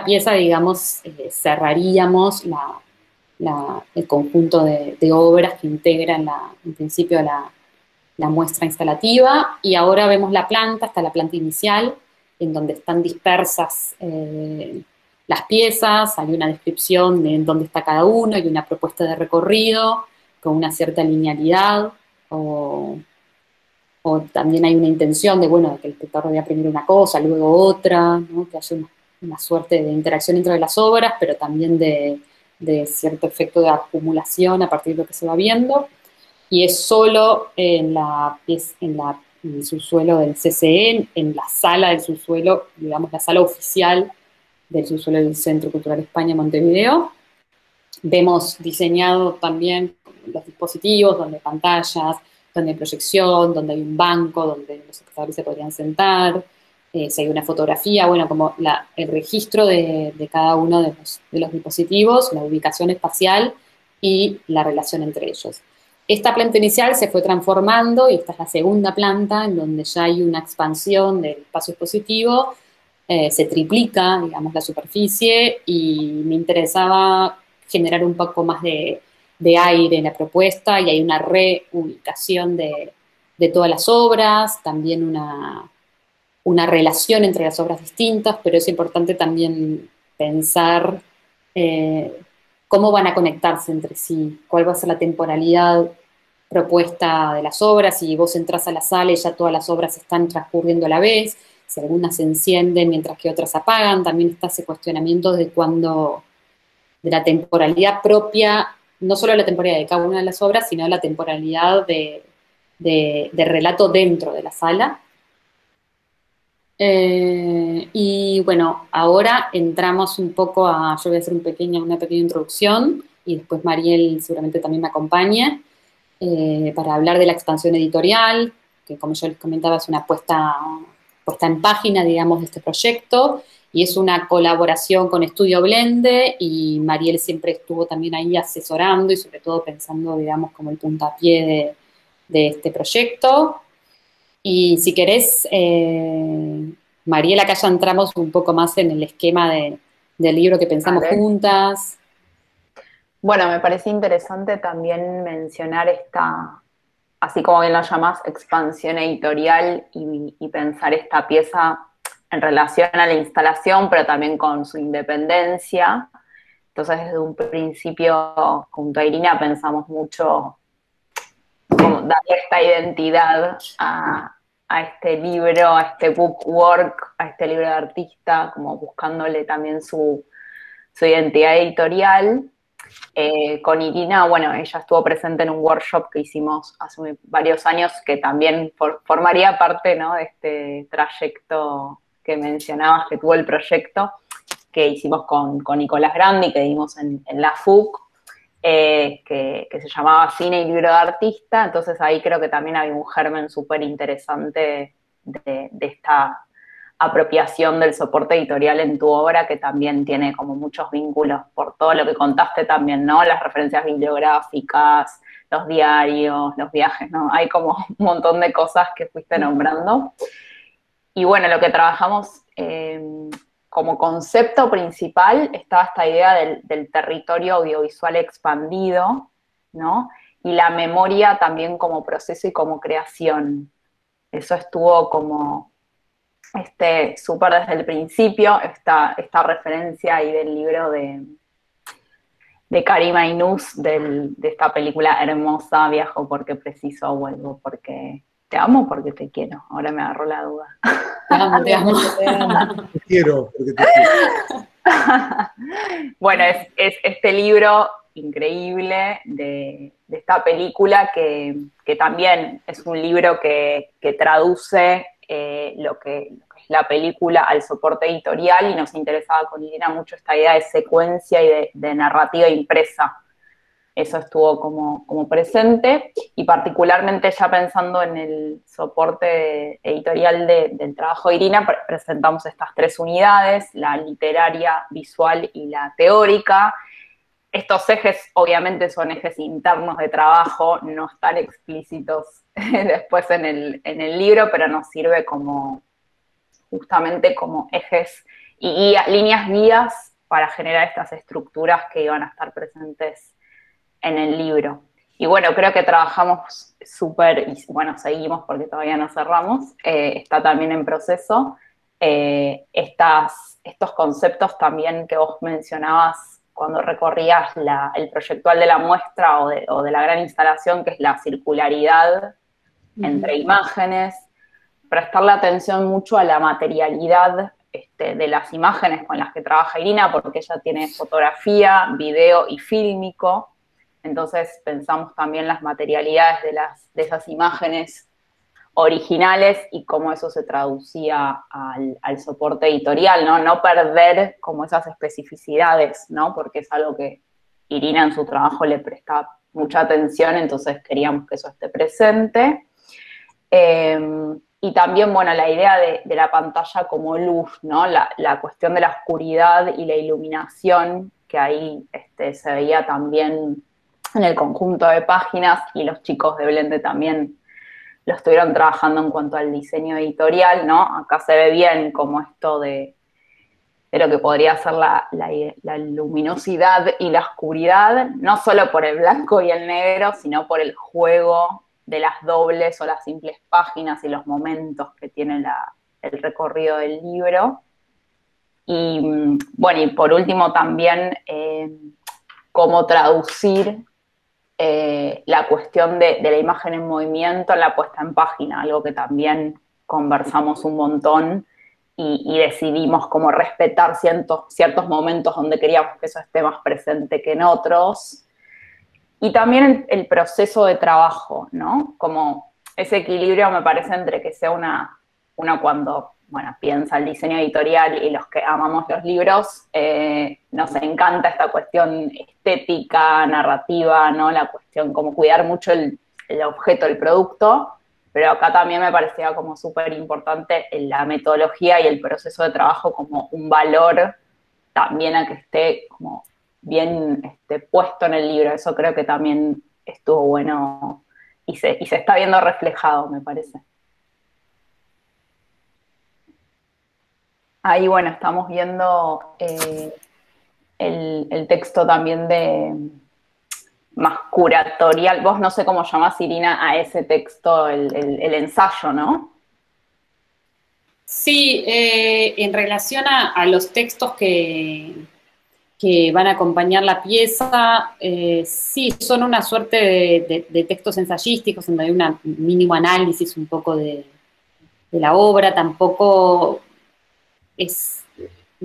pieza, digamos, cerraríamos el conjunto de obras que integran en principio la muestra instalativa, y ahora vemos la planta, está la planta inicial, en donde están dispersas las piezas, hay una descripción de en dónde está cada uno, hay una propuesta de recorrido con una cierta linealidad, o también hay una intención de, bueno, de que el espectador vea primero una cosa, luego otra, ¿no? Que haya una suerte de interacción entre las obras, pero también de cierto efecto de acumulación a partir de lo que se va viendo. Y es solo en el subsuelo del CCE, en la sala del subsuelo, digamos la sala oficial del subsuelo del Centro Cultural España Montevideo. Vemos diseñado también los dispositivos, donde hay pantallas, donde hay proyección, donde hay un banco, donde los espectadores se podrían sentar, si hay una fotografía, bueno, como el registro de cada uno de los dispositivos, la ubicación espacial y la relación entre ellos. Esta planta inicial se fue transformando y esta es la segunda planta en donde ya hay una expansión del espacio expositivo, se triplica, digamos, la superficie y me interesaba generar un poco más de aire en la propuesta y hay una reubicación de todas las obras, también una relación entre las obras distintas, pero es importante también pensar cómo van a conectarse entre sí, cuál va a ser la temporalidad propuesta de las obras, si vos entras a la sala y ya todas las obras están transcurriendo a la vez, si algunas se encienden mientras que otras apagan, también está ese cuestionamiento de cuándo, de la temporalidad propia, no solo la temporalidad de cada una de las obras, sino la temporalidad de relato dentro de la sala. Y bueno, ahora entramos un poco yo voy a hacer una pequeña introducción y después Mariel seguramente también me acompañe para hablar de la expansión editorial, que como yo les comentaba es una puesta en página, digamos, de este proyecto, y es una colaboración con Estudio Blende, y Mariel siempre estuvo también ahí asesorando y sobre todo pensando, digamos, como el puntapié de este proyecto. Y si querés, Mariel, acá ya entramos un poco más en el esquema del libro que pensamos juntas. Bueno, me parece interesante también mencionar esta, así como bien lo llamás, expansión editorial y pensar esta pieza en relación a la instalación, pero también con su independencia. Entonces, desde un principio, junto a Irina, pensamos mucho cómo darle esta identidad a este libro, a este bookwork, a este libro de artista, como buscándole también su identidad editorial. Con Irina, bueno, ella estuvo presente en un workshop que hicimos hace varios años que también formaría parte, ¿no?, de este trayecto que mencionabas que tuvo el proyecto que hicimos con Nicolás Grandi, que dimos en la FUC, que se llamaba Cine y Libro de Artista. Entonces ahí creo que también había un germen súper interesante de esta apropiación del soporte editorial en tu obra, que también tiene como muchos vínculos por todo lo que contaste también, ¿no? Las referencias bibliográficas, los diarios, los viajes, ¿no? Hay como un montón de cosas que fuiste nombrando. Y bueno, lo que trabajamos como concepto principal estaba esta idea del territorio audiovisual expandido, ¿no? Y la memoria también como proceso y como creación. Eso estuvo como súper desde el principio, esta referencia ahí del libro de Karima Inús, de esta película hermosa, Viajo porque preciso, vuelvo porque te amo, porque te quiero. Ahora me agarró la duda. Te amo, te amo. Te quiero, porque te quiero. Bueno, es este libro increíble de esta película que también es un libro que traduce lo que es la película al soporte editorial, y nos interesaba con Irina mucho esta idea de secuencia y de narrativa impresa. Eso estuvo como presente, y particularmente ya pensando en el soporte editorial del trabajo de Irina, presentamos estas 3 unidades, la literaria, visual y la teórica. Estos ejes obviamente son ejes internos de trabajo, no están explícitos después en el libro, pero nos sirve justamente como ejes y líneas guías para generar estas estructuras que iban a estar presentes en el libro. Y bueno, creo que trabajamos súper, y bueno, seguimos porque todavía no cerramos, está también en proceso. Estos conceptos también que vos mencionabas cuando recorrías el proyectual de la muestra o de la gran instalación, que es la circularidad entre imágenes, prestarle atención mucho a la materialidad de las imágenes con las que trabaja Irina, porque ella tiene fotografía, video y fílmico. Entonces pensamos también las materialidades de esas imágenes originales y cómo eso se traducía al soporte editorial, ¿no? No perder como esas especificidades, ¿no? Porque es algo que Irina en su trabajo le presta mucha atención, entonces queríamos que eso esté presente. Y también, bueno, la idea de la pantalla como luz, ¿no? La cuestión de la oscuridad y la iluminación, que ahí se veía también en el conjunto de páginas, y los chicos de Blende también lo estuvieron trabajando en cuanto al diseño editorial, ¿no? Acá se ve bien como esto de lo que podría ser la luminosidad y la oscuridad, no solo por el blanco y el negro, sino por el juego de las dobles o las simples páginas y los momentos que tiene el recorrido del libro. Y bueno, y por último también cómo traducir la cuestión de la imagen en movimiento en la puesta en página, algo que también conversamos un montón y decidimos cómo respetar ciertos momentos donde queríamos que eso esté más presente que en otros. Y también el proceso de trabajo, ¿no? Como ese equilibrio me parece entre que sea una cuando, bueno, piensa el diseño editorial y los que amamos los libros, nos encanta esta cuestión estética, narrativa, ¿no? La cuestión como cuidar mucho el objeto, el producto, pero acá también me parecía como súper importante la metodología y el proceso de trabajo como un valor también a que esté como bien puesto en el libro. Eso creo que también estuvo bueno y se está viendo reflejado, me parece. Ahí, bueno, estamos viendo el texto también de más curatorial. Vos no sé cómo llamás, Irina, a ese texto, el ensayo, ¿no? Sí, en relación a los textos que van a acompañar la pieza, sí, son una suerte de textos ensayísticos, donde hay un mínimo análisis un poco de la obra, tampoco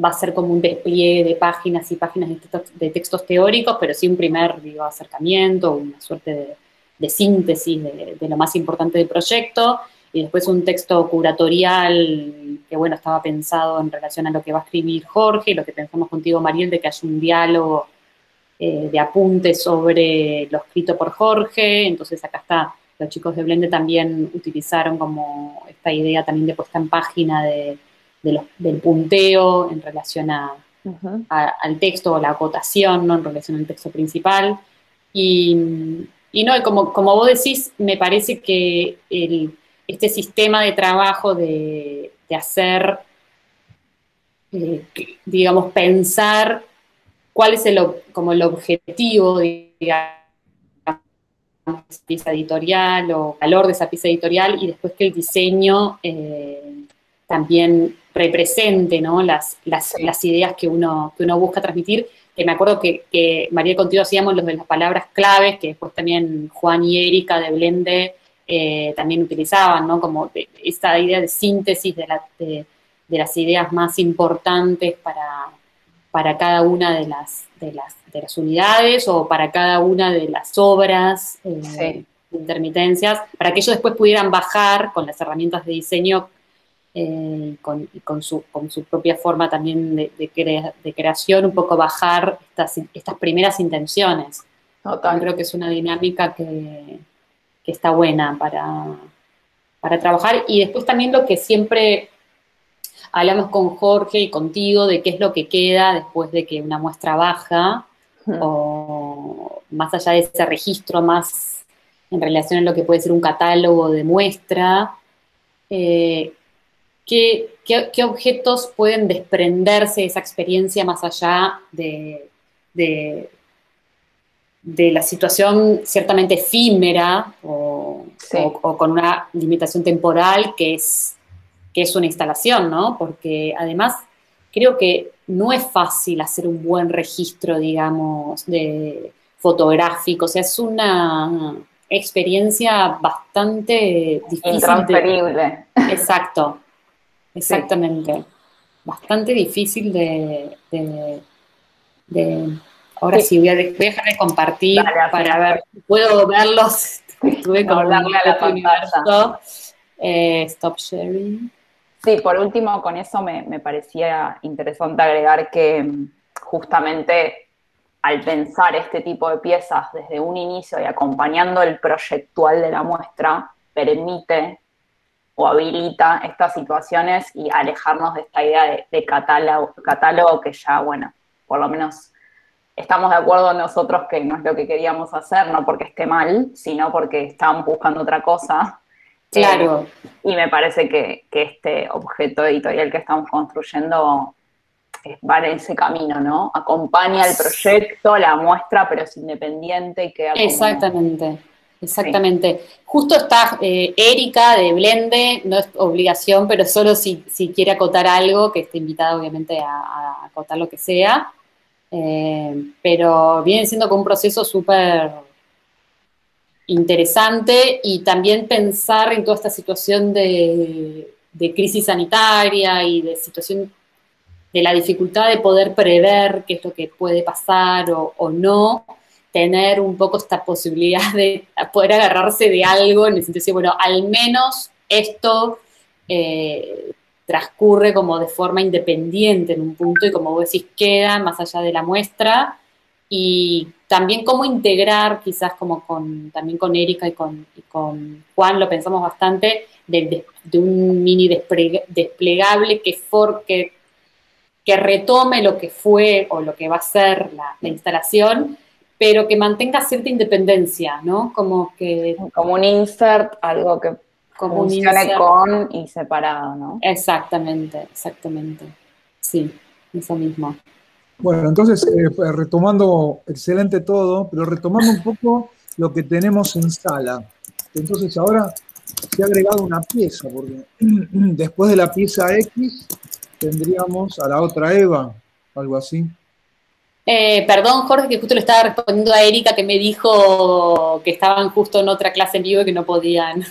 va a ser como un despliegue de páginas y páginas de textos teóricos, pero sí un primer acercamiento, una suerte de síntesis de lo más importante del proyecto, y después un texto curatorial que, bueno, estaba pensado en relación a lo que va a escribir Jorge, y lo que pensamos contigo, Mariel, de que haya un diálogo de apuntes sobre lo escrito por Jorge. Entonces acá está, los chicos de Blende también utilizaron como esta idea también de puesta en página del punteo en relación al texto, o la acotación, ¿no? En relación al texto principal. Y no, como vos decís, me parece que este sistema de trabajo de hacer, digamos, pensar cuál es como el objetivo, digamos, de esa pieza editorial o valor de esa pieza editorial, y después que el diseño también represente, ¿no? las ideas que uno busca transmitir. Que me acuerdo que María, contigo hacíamos los de las palabras claves, que después también Juan y Erika de Blende también utilizaban, ¿no? Como esta idea de síntesis de las ideas más importantes para cada una de las unidades, o para cada una de las obras de intermitencias, para que ellos después pudieran bajar con las herramientas de diseño, con su propia forma también de creación, un poco bajar estas primeras intenciones. Total. Yo creo que es una dinámica que está buena para trabajar. Y después también lo que siempre hablamos con Jorge y contigo, de qué es lo que queda después de que una muestra baja, o más allá de ese registro más en relación a lo que puede ser un catálogo de muestra, ¿qué objetos pueden desprenderse de esa experiencia más allá de de la situación ciertamente efímera o con una limitación temporal que es una instalación, ¿no? Porque además creo que no es fácil hacer un buen registro, digamos, fotográfico, o sea, es una experiencia bastante difícil. Intransferible. Exacto, exactamente. Sí. Bastante difícil ahora sí, voy a dejar de compartir. Dale, para ver, puedo verlos. Estuve como darle a la pantalla. Stop sharing. Sí, por último, con eso me parecía interesante agregar que justamente al pensar este tipo de piezas desde un inicio y acompañando el proyectual de la muestra, permite o habilita estas situaciones y alejarnos de esta idea de catálogo que ya, bueno, por lo menos estamos de acuerdo nosotros que no es lo que queríamos hacer, no porque esté mal, sino porque estábamos buscando otra cosa. Claro. Y me parece que este objeto editorial que estamos construyendo va en ese camino, ¿no? Acompaña el proyecto, la muestra, pero es independiente y queda como... Exactamente. Sí. Justo está Erika de Blende, no es obligación, pero solo si quiere acotar algo, que esté invitada obviamente a acotar lo que sea, pero viene siendo como un proceso súper interesante y también pensar en toda esta situación de crisis sanitaria y de situación de la dificultad de poder prever qué es lo que puede pasar o no, tener un poco esta posibilidad de poder agarrarse de algo en el sentido de decir, bueno, al menos esto transcurre como de forma independiente en un punto y como vos decís, queda más allá de la muestra, y también cómo integrar, quizás como también con Erika y con Juan lo pensamos bastante, de un mini desplegable que retome lo que fue o lo que va a ser la instalación, pero que mantenga cierta independencia, ¿no? Como un insert, algo que funcione con y separado, ¿no? Exactamente. Sí, eso mismo. Bueno, entonces, retomando, excelente todo, pero retomando un poco lo que tenemos en sala. Entonces, ahora se ha agregado una pieza, porque después de la pieza X tendríamos a la otra Eva, algo así. Perdón, Jorge, que justo le estaba respondiendo a Erika, que me dijo que estaban justo en otra clase en vivo y que no podían.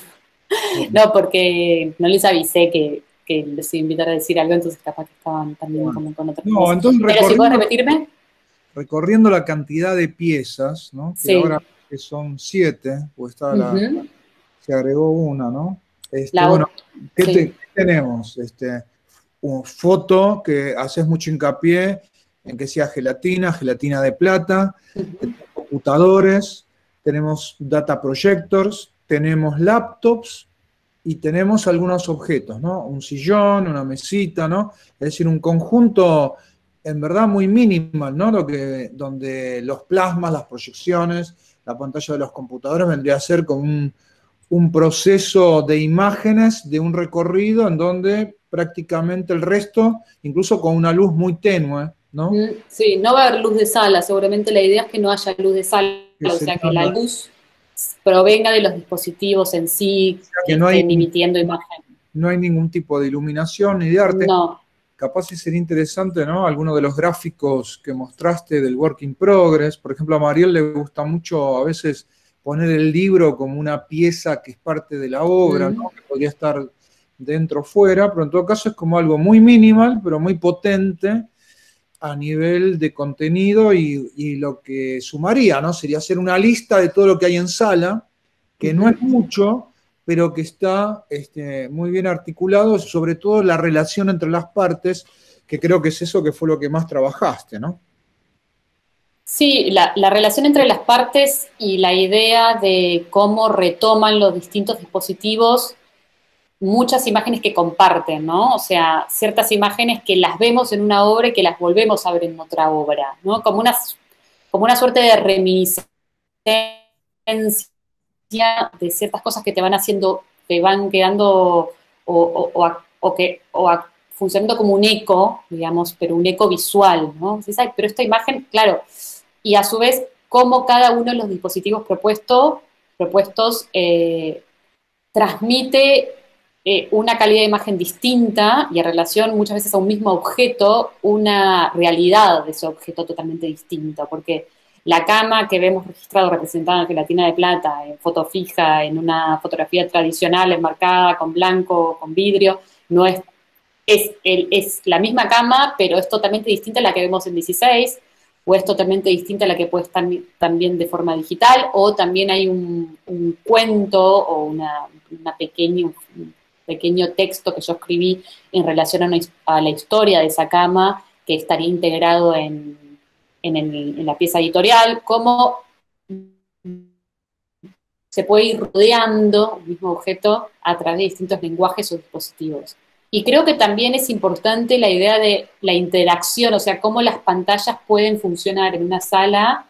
No, porque no les avisé que les iba a invitar a decir algo, entonces capaz que estaban también como con otras cosas. Entonces, pero si puedes repetirme. Recorriendo la cantidad de piezas, ¿no? Que ahora que son 7, pues está se agregó una, ¿no? ¿Qué tenemos? Una foto que haces mucho hincapié en que sea gelatina de plata, tenemos computadores, tenemos data projectors, tenemos laptops y tenemos algunos objetos, ¿no? Un sillón, una mesita, ¿no? Es decir, un conjunto en verdad muy minimal, ¿no? Donde los plasmas, las proyecciones, la pantalla de los computadores vendría a ser como un proceso de imágenes de un recorrido en donde prácticamente el resto, incluso con una luz muy tenue, ¿no? Sí, no va a haber luz de sala, seguramente la idea es que no haya luz de sala, o sea, que la luz provenga de los dispositivos en sí, que estén emitiendo imagen. No hay ningún tipo de iluminación ni de arte. No. Capaz sí sería interesante, ¿no? Alguno de los gráficos que mostraste del Work in Progress. Por ejemplo, a Mariel le gusta mucho a veces poner el libro como una pieza que es parte de la obra, ¿no? Que podría estar dentro o fuera, pero en todo caso es como algo muy minimal, pero muy potente a nivel de contenido y lo que sumaría, ¿no? Sería hacer una lista de todo lo que hay en sala, que no es mucho, pero que está muy bien articulado, sobre todo la relación entre las partes, que creo que es eso que fue lo que más trabajaste, ¿no? Sí, la relación entre las partes y la idea de cómo retoman los distintos dispositivos muchas imágenes que comparten, ¿no? O sea, ciertas imágenes que las vemos en una obra y que las volvemos a ver en otra obra, ¿no? Como una suerte de reminiscencia de ciertas cosas que te van haciendo, te van quedando funcionando como un eco, digamos, pero un eco visual, ¿no? Pero esta imagen, claro, y a su vez cómo cada uno de los dispositivos propuestos transmite una calidad de imagen distinta y en relación muchas veces a un mismo objeto, una realidad de ese objeto totalmente distinta, porque la cama que vemos registrado representada en gelatina de plata, en foto fija, en una fotografía tradicional enmarcada con blanco, con vidrio, no es la misma cama, pero es totalmente distinta a la que vemos en 16, o es totalmente distinta a la que puede estar también de forma digital, o también hay un cuento o un pequeño texto que yo escribí en relación a la historia de esa cama, que estaría integrado en la pieza editorial, cómo se puede ir rodeando el mismo objeto a través de distintos lenguajes o dispositivos. Y creo que también es importante la idea de la interacción, o sea, cómo las pantallas pueden funcionar en una sala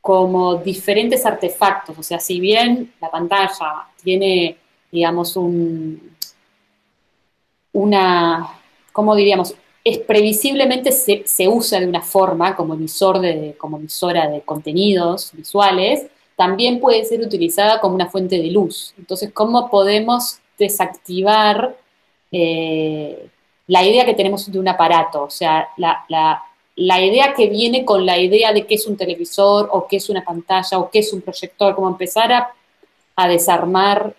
como diferentes artefactos. O sea, si bien la pantalla tiene, digamos, ¿cómo diríamos? Previsiblemente se usa de una forma como emisora de contenidos visuales, también puede ser utilizada como una fuente de luz. Entonces, ¿cómo podemos desactivar la idea que tenemos de un aparato? O sea, la idea que viene con la idea de qué es un televisor, o qué es una pantalla, o qué es un proyector, como empezar a desarmar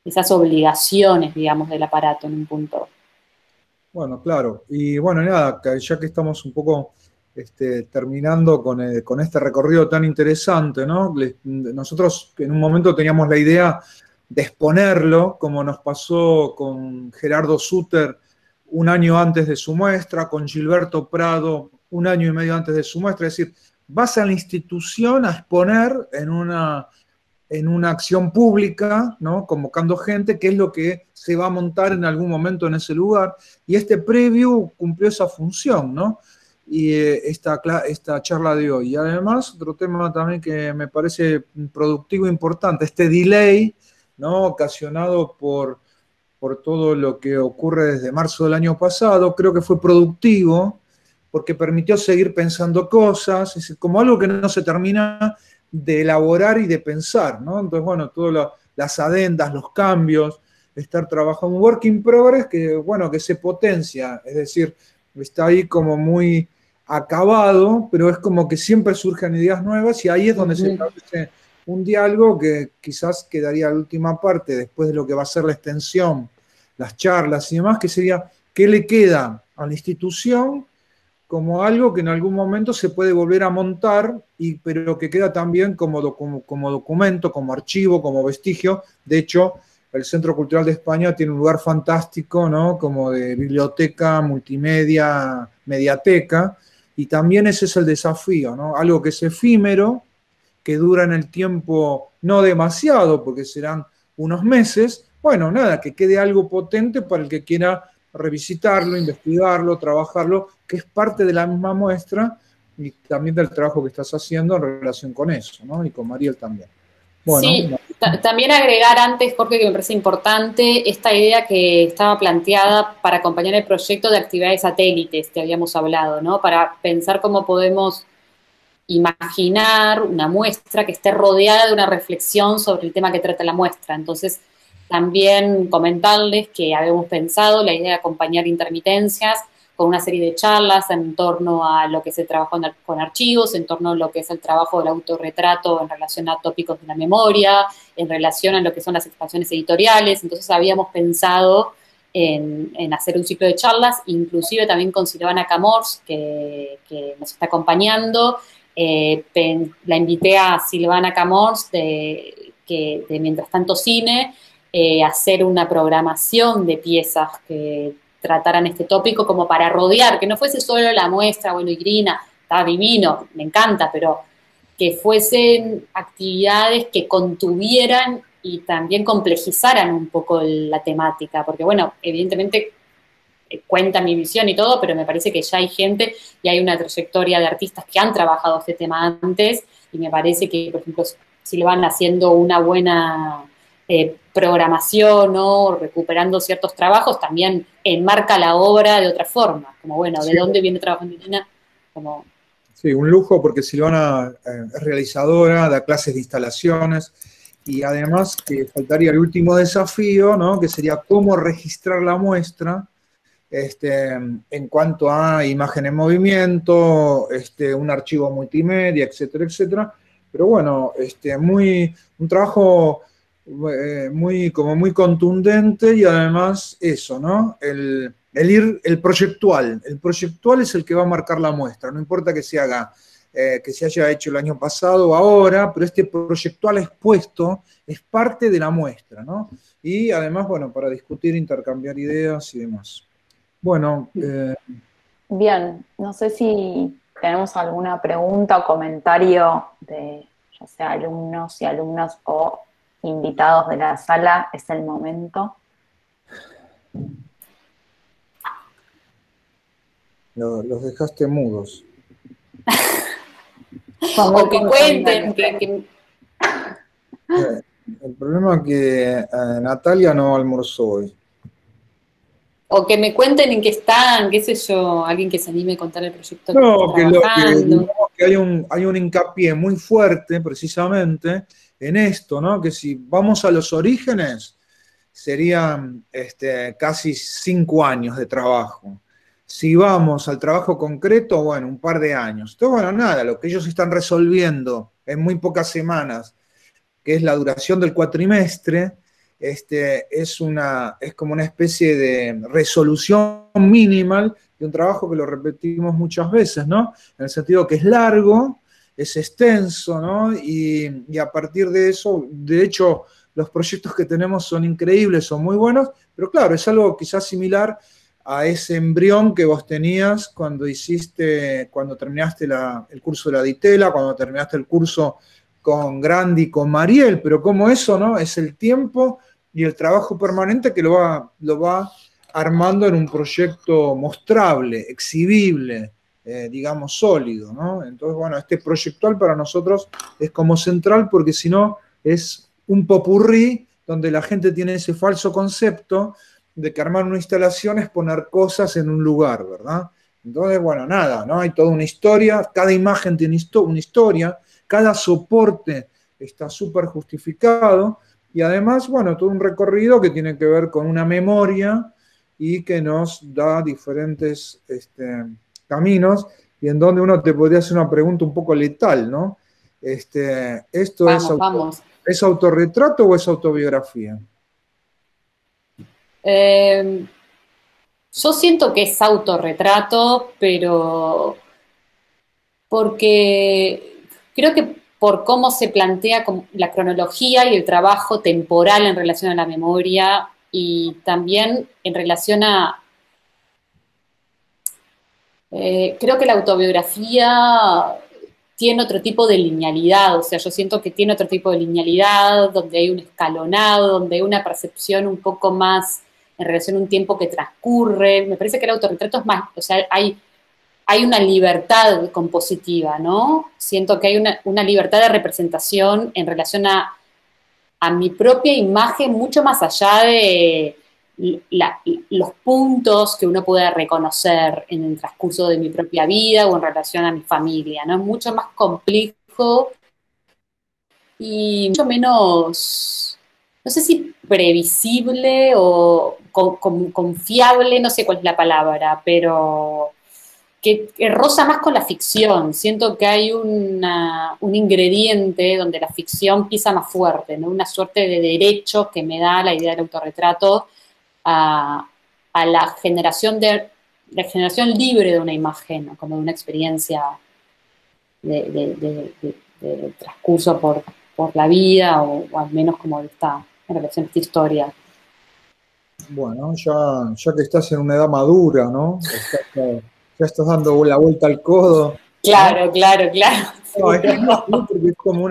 esas obligaciones, digamos, del aparato en un punto. Bueno, claro. Y bueno, nada, ya que estamos un poco terminando con este recorrido tan interesante, ¿no? Nosotros en un momento teníamos la idea de exponerlo, como nos pasó con Gerardo Suter un año antes de su muestra, con Gilberto Prado un año y medio antes de su muestra. Es decir, vas a la institución a exponer en una acción pública, ¿no? Convocando gente, que es lo que se va a montar en algún momento en ese lugar, y este preview cumplió esa función, ¿no? Y esta charla de hoy. Y además, otro tema también que me parece productivo e importante, este delay, ¿no? Ocasionado por todo lo que ocurre desde marzo del año pasado, creo que fue productivo, porque permitió seguir pensando cosas, es como algo que no se termina de elaborar y de pensar, ¿no? Entonces, bueno, todas las adendas, los cambios, estar trabajando un work in progress que, bueno, que se potencia, es decir, está ahí como muy acabado, pero es como que siempre surgen ideas nuevas y ahí es donde se establece un diálogo que quizás quedaría la última parte, después de lo que va a ser la extensión, las charlas y demás, que sería, ¿qué le queda a la institución como algo que en algún momento se puede volver a montar, pero que queda también como documento, como archivo, como vestigio? De hecho, el Centro Cultural de España tiene un lugar fantástico, ¿no? Como de biblioteca, multimedia, mediateca, y también ese es el desafío, ¿no? Algo que es efímero, que dura en el tiempo no demasiado, porque serán unos meses. Bueno, nada, que quede algo potente para el que quiera revisitarlo, investigarlo, trabajarlo, que es parte de la misma muestra y también del trabajo que estás haciendo en relación con eso, ¿no? Y con Mariel también. Bueno, sí, también agregar antes, Jorge, que me parece importante, esta idea que estaba planteada para acompañar el proyecto de actividades satélites que habíamos hablado, ¿no? Para pensar cómo podemos imaginar una muestra que esté rodeada de una reflexión sobre el tema que trata la muestra. Entonces, también comentarles que habíamos pensado la idea de acompañar intermitencias con una serie de charlas en torno a lo que se trabajó con archivos, en torno a lo que es el trabajo del autorretrato en relación a tópicos de la memoria, en relación a lo que son las expansiones editoriales. Entonces habíamos pensado en hacer un ciclo de charlas, inclusive también con Silvana Camors, que nos está acompañando. La invité a Silvana Camors de Mientras Tanto Cine, hacer una programación de piezas que trataran este tópico como para rodear, que no fuese solo la muestra, bueno, Irina, está divino, me encanta, pero que fuesen actividades que contuvieran y también complejizaran un poco la temática, porque bueno, evidentemente cuenta mi visión y todo, pero me parece que ya hay gente y hay una trayectoria de artistas que han trabajado este tema antes, y me parece que, por ejemplo, si lo van haciendo una buena programación, ¿no? Recuperando ciertos trabajos, también enmarca la obra de otra forma, como bueno, ¿de dónde viene trabajando Irina? Como... Sí, un lujo porque Silvana es realizadora, da clases de instalaciones y además que faltaría el último desafío, ¿no? Que sería cómo registrar la muestra en cuanto a imagen en movimiento, un archivo multimedia, etcétera, etcétera. Pero bueno, un trabajo como muy contundente y además eso, ¿no? El proyectual. El proyectual es el que va a marcar la muestra, no importa que se haga, que se haya hecho el año pasado o ahora, pero este proyectual expuesto es parte de la muestra, ¿no? Y además, bueno, para discutir, intercambiar ideas y demás. Bueno. Bien, no sé si tenemos alguna pregunta o comentario de ya sea alumnos y alumnas o invitados de la sala, es el momento. Los dejaste mudos. O que cuenten. El problema es que Natalia no almorzó hoy. O que me cuenten en qué están, qué sé yo, alguien que se anime a contar el proyecto No, que está trabajando. que hay un hincapié muy fuerte precisamente en esto, ¿no? Que si vamos a los orígenes, serían casi 5 años de trabajo. Si vamos al trabajo concreto, bueno, un par de años. Entonces, bueno, nada, lo que ellos están resolviendo en muy pocas semanas, que es la duración del cuatrimestre, es como una especie de resolución mínima de un trabajo que lo repetimos muchas veces, ¿no? En el sentido que es largo, es extenso, ¿no? Y a partir de eso, de hecho, los proyectos que tenemos son increíbles, son muy buenos, pero claro, es algo quizás similar a ese embrión que vos tenías cuando terminaste el curso de la Ditela, cuando terminaste el curso con Grandi, con Mariel, pero como eso, ¿no? Es el tiempo y el trabajo permanente que lo va armando en un proyecto mostrable, exhibible, digamos, sólido, ¿no? Entonces, bueno, este proyectual para nosotros es como central porque si no es un popurrí donde la gente tiene ese falso concepto de que armar una instalación es poner cosas en un lugar, ¿verdad? Entonces, bueno, nada, ¿no? Hay toda una historia, cada imagen tiene una historia, cada soporte está súper justificado y además, bueno, todo un recorrido que tiene que ver con una memoria y que nos da diferentes caminos y en donde uno te podría hacer una pregunta un poco letal, ¿no? Vamos. ¿Es autorretrato o es autobiografía? Yo siento que es autorretrato, pero porque creo que por cómo se plantea la cronología y el trabajo temporal en relación a la memoria y también en relación a... creo que la autobiografía tiene otro tipo de linealidad, o sea, yo siento que tiene otro tipo de linealidad, donde hay un escalonado, donde hay una percepción un poco más en relación a un tiempo que transcurre. Me parece que el autorretrato es más, o sea, hay una libertad compositiva, ¿no? Siento que hay una libertad de representación en relación a mi propia imagen, mucho más allá de los puntos que uno puede reconocer en el transcurso de mi propia vida o en relación a mi familia, ¿no? Es mucho más complejo y mucho menos, no sé si previsible o confiable, no sé cuál es la palabra, pero que roza más con la ficción. Siento que hay un ingrediente donde la ficción pisa más fuerte, ¿no? Una suerte de derecho que me da la idea del autorretrato a la generación libre de una imagen, ¿no? Como de una experiencia de transcurso por la vida o al menos como de en relación a esta historia. Bueno, ya que estás en una edad madura, ¿no? Ya estás dando la vuelta al codo. Claro, ¿no? claro. No, es como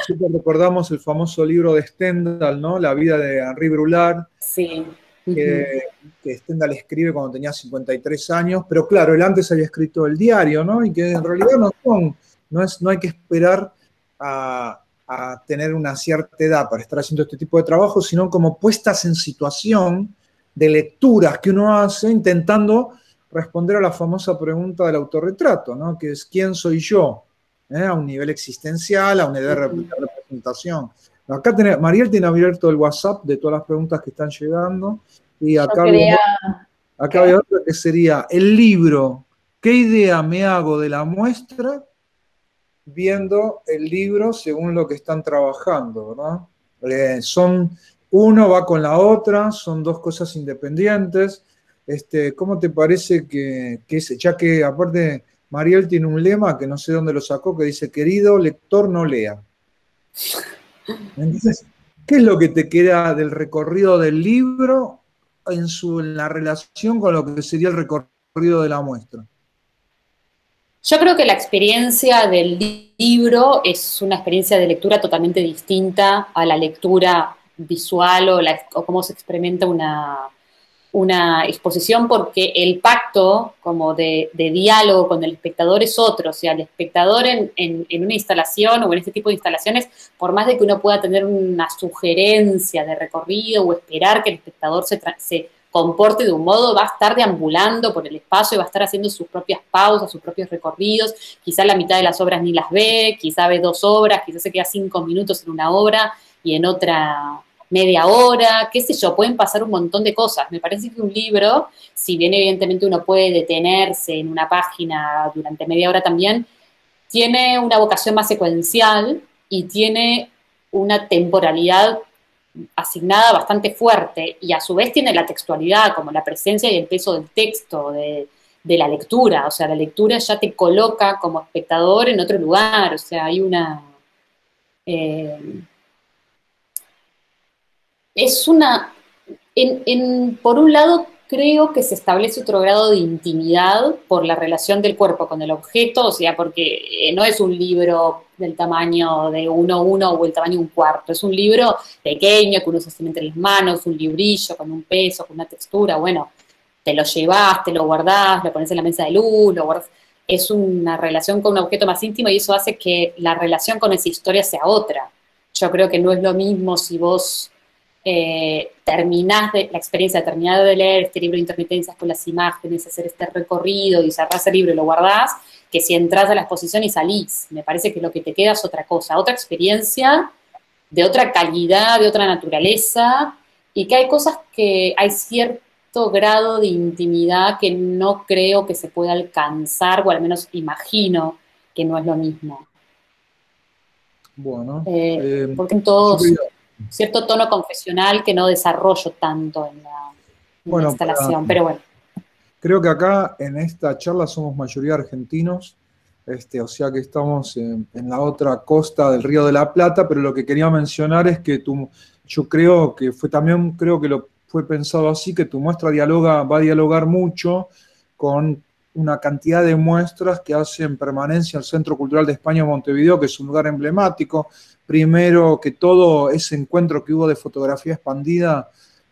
siempre recordamos el famoso libro de Stendhal, ¿no? La vida de Henri Brulard. Sí. Que Stendhal escribe cuando tenía 53 años, pero claro, él antes había escrito el diario, ¿no? Y que en realidad no hay que esperar a tener una cierta edad para estar haciendo este tipo de trabajo, sino como puestas en situación de lecturas que uno hace intentando responder a la famosa pregunta del autorretrato, ¿no? Que es ¿quién soy yo? A un nivel existencial, a un nivel de representación. Acá Mariel tiene abierto el WhatsApp de todas las preguntas que están llegando, y acá había otra que sería el libro. ¿Qué idea me hago de la muestra viendo el libro según lo que están trabajando, ¿verdad? Uno va con la otra, son dos cosas independientes. ¿Cómo te parece ya que aparte Mariel tiene un lema que no sé dónde lo sacó, que dice, querido lector, no lea? Entonces, ¿qué es lo que te queda del recorrido del libro en la relación con lo que sería el recorrido de la muestra? Yo creo que la experiencia del libro es una experiencia de lectura totalmente distinta a la lectura visual o cómo se experimenta una exposición, porque el pacto como de diálogo con el espectador es otro. O sea, el espectador en una instalación o en este tipo de instalaciones, por más de que uno pueda tener una sugerencia de recorrido o esperar que el espectador se comporte de un modo, va a estar deambulando por el espacio y va a estar haciendo sus propias pausas, sus propios recorridos. Quizá la mitad de las obras ni las ve, quizá ve 2 obras, quizá se queda 5 minutos en una obra y en otra media hora, qué sé yo, pueden pasar un montón de cosas. Me parece que un libro, si bien evidentemente uno puede detenerse en una página durante media hora también, tiene una vocación más secuencial y tiene una temporalidad asignada bastante fuerte, y a su vez tiene la textualidad, como la presencia y el peso del texto, de la lectura. O sea, la lectura ya te coloca como espectador en otro lugar. O sea, hay una... por un lado, creo que se establece otro grado de intimidad por la relación del cuerpo con el objeto, o sea, porque no es un libro del tamaño de 1:1 o el tamaño de un cuarto, es un libro pequeño que uno sostiene entre las manos, un librillo con un peso, con una textura. Bueno, te lo llevas, te lo guardás, lo pones en la mesa de luz, lo guardás. Es una relación con un objeto más íntimo, y eso hace que la relación con esa historia sea otra. Yo creo que no es lo mismo si vos terminás la experiencia, terminás de leer este libro de intermitencias con las imágenes, hacer este recorrido y cerrás el libro y lo guardás, que si entras a la exposición y salís. Me parece que lo que te queda es otra cosa, otra experiencia, de otra calidad, de otra naturaleza, y que hay cosas que hay cierto grado de intimidad que no creo que se pueda alcanzar, o al menos imagino que no es lo mismo. Bueno. Porque en todos cierto tono confesional que no desarrollo tanto en la instalación, pero bueno. Creo que acá en esta charla somos mayoría argentinos, o sea que estamos en la otra costa del Río de la Plata, pero lo que quería mencionar es que yo creo que fue pensado así, que tu muestra va a dialogar mucho con una cantidad de muestras que hacen permanencia el Centro Cultural de España en Montevideo, que es un lugar emblemático. Primero que todo, ese encuentro que hubo de fotografía expandida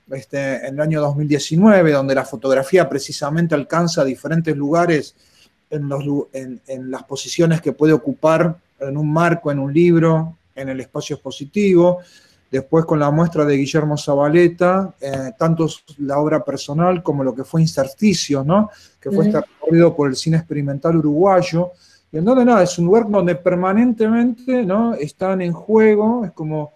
en el año 2019, donde la fotografía precisamente alcanza diferentes lugares en las posiciones que puede ocupar en un marco, en un libro, en el espacio expositivo. Después con la muestra de Guillermo Zabaleta, tanto la obra personal como lo que fue Intersticios, ¿no? Que fue este recorrido por el cine experimental uruguayo. Y en donde es un lugar donde permanentemente, ¿no?, están en juego. Es como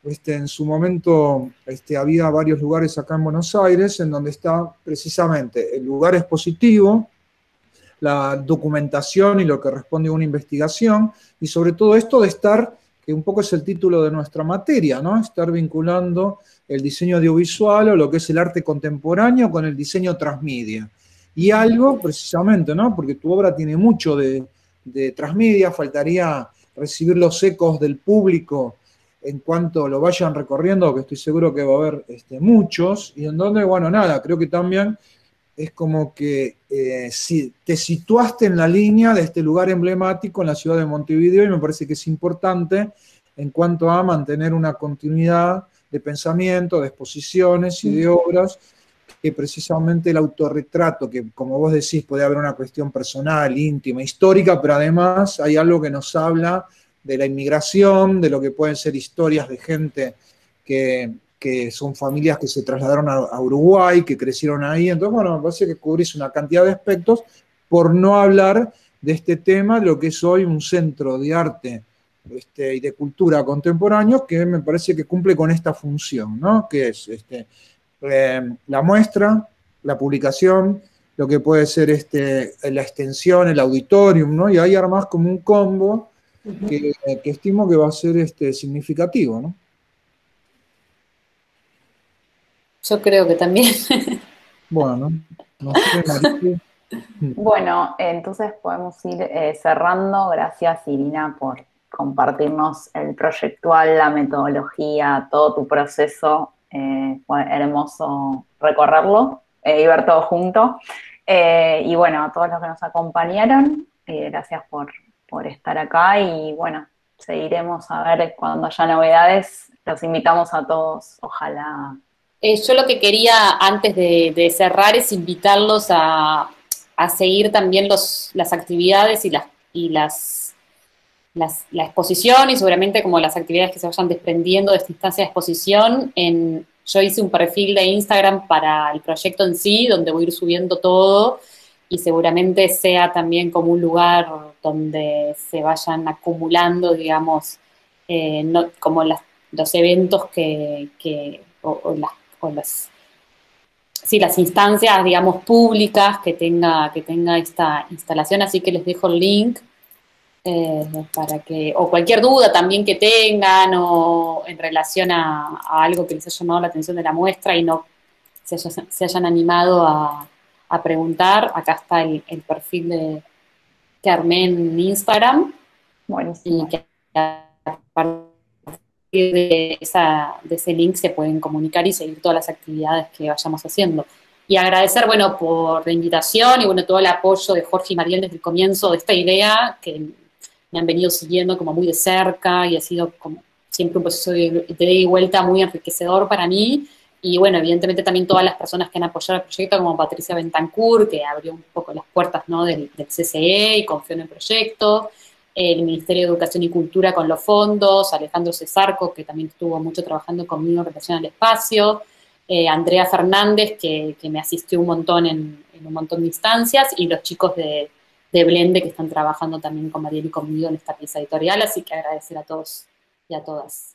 en su momento había varios lugares acá en Buenos Aires en donde está precisamente el lugar expositivo, la documentación y lo que responde a una investigación, y sobre todo esto de estar, que un poco es el título de nuestra materia, ¿no?, estar vinculando el diseño audiovisual o lo que es el arte contemporáneo con el diseño transmedia. Y algo precisamente, ¿no?, porque tu obra tiene mucho de transmedia, faltaría recibir los ecos del público en cuanto lo vayan recorriendo, que estoy seguro que va a haber muchos, y en donde, bueno, nada, creo que también es como que si te situaste en la línea de este lugar emblemático en la ciudad de Montevideo, y me parece que es importante en cuanto a mantener una continuidad de pensamiento, de exposiciones y de obras, que precisamente el autorretrato, que como vos decís puede haber una cuestión personal, íntima, histórica, pero además hay algo que nos habla de la inmigración, de lo que pueden ser historias de gente que que son familias que se trasladaron a Uruguay, que crecieron ahí. Entonces, bueno, me parece que cubrís una cantidad de aspectos, por no hablar de este tema, lo que es hoy un centro de arte y de cultura contemporáneo, que me parece que cumple con esta función, ¿no? Que es la muestra, la publicación, lo que puede ser la extensión, el auditorium, ¿no? Y ahí armás como un combo que estimo que va a ser significativo, ¿no? Yo creo que también. Bueno, no sé, Marichu. Bueno, entonces podemos ir cerrando. Gracias, Irina, por compartirnos el proyectual, la metodología, todo tu proceso. Fue hermoso recorrerlo y ver todo junto. Y bueno, a todos los que nos acompañaron, gracias por estar acá y bueno, seguiremos a ver cuando haya novedades. Los invitamos a todos, ojalá. Yo lo que quería antes de cerrar es invitarlos a seguir también las actividades la exposición y seguramente como las actividades que se vayan desprendiendo de esta instancia de exposición. Yo hice un perfil de Instagram para el proyecto en sí, donde voy a ir subiendo todo y seguramente sea también como un lugar donde se vayan acumulando, digamos, como los eventos las instancias, digamos, públicas que tenga esta instalación, así que les dejo el link para que, o cualquier duda también que tengan, o en relación a algo que les haya llamado la atención de la muestra y no se hayan animado a preguntar, acá está el perfil que armé en Instagram, Buenísimo. y que a partir de ese link se pueden comunicar y seguir todas las actividades que vayamos haciendo. Y agradecer, bueno, por la invitación y, bueno, todo el apoyo de Jorge y Mariel desde el comienzo de esta idea, que me han venido siguiendo como muy de cerca y ha sido como siempre un proceso de ida y vuelta muy enriquecedor para mí. Y, bueno, evidentemente también todas las personas que han apoyado el proyecto, como Patricia Bentancur, que abrió un poco las puertas, ¿no?, del CCE y confió en el proyecto, el Ministerio de Educación y Cultura con los fondos, Alejandro Cesarco, que también estuvo mucho trabajando conmigo en relación al espacio, Andrea Fernández, que me asistió un montón en un montón de instancias, y los chicos de Blende, que están trabajando también con Mariel y conmigo en esta pieza editorial, así que agradecer a todos y a todas.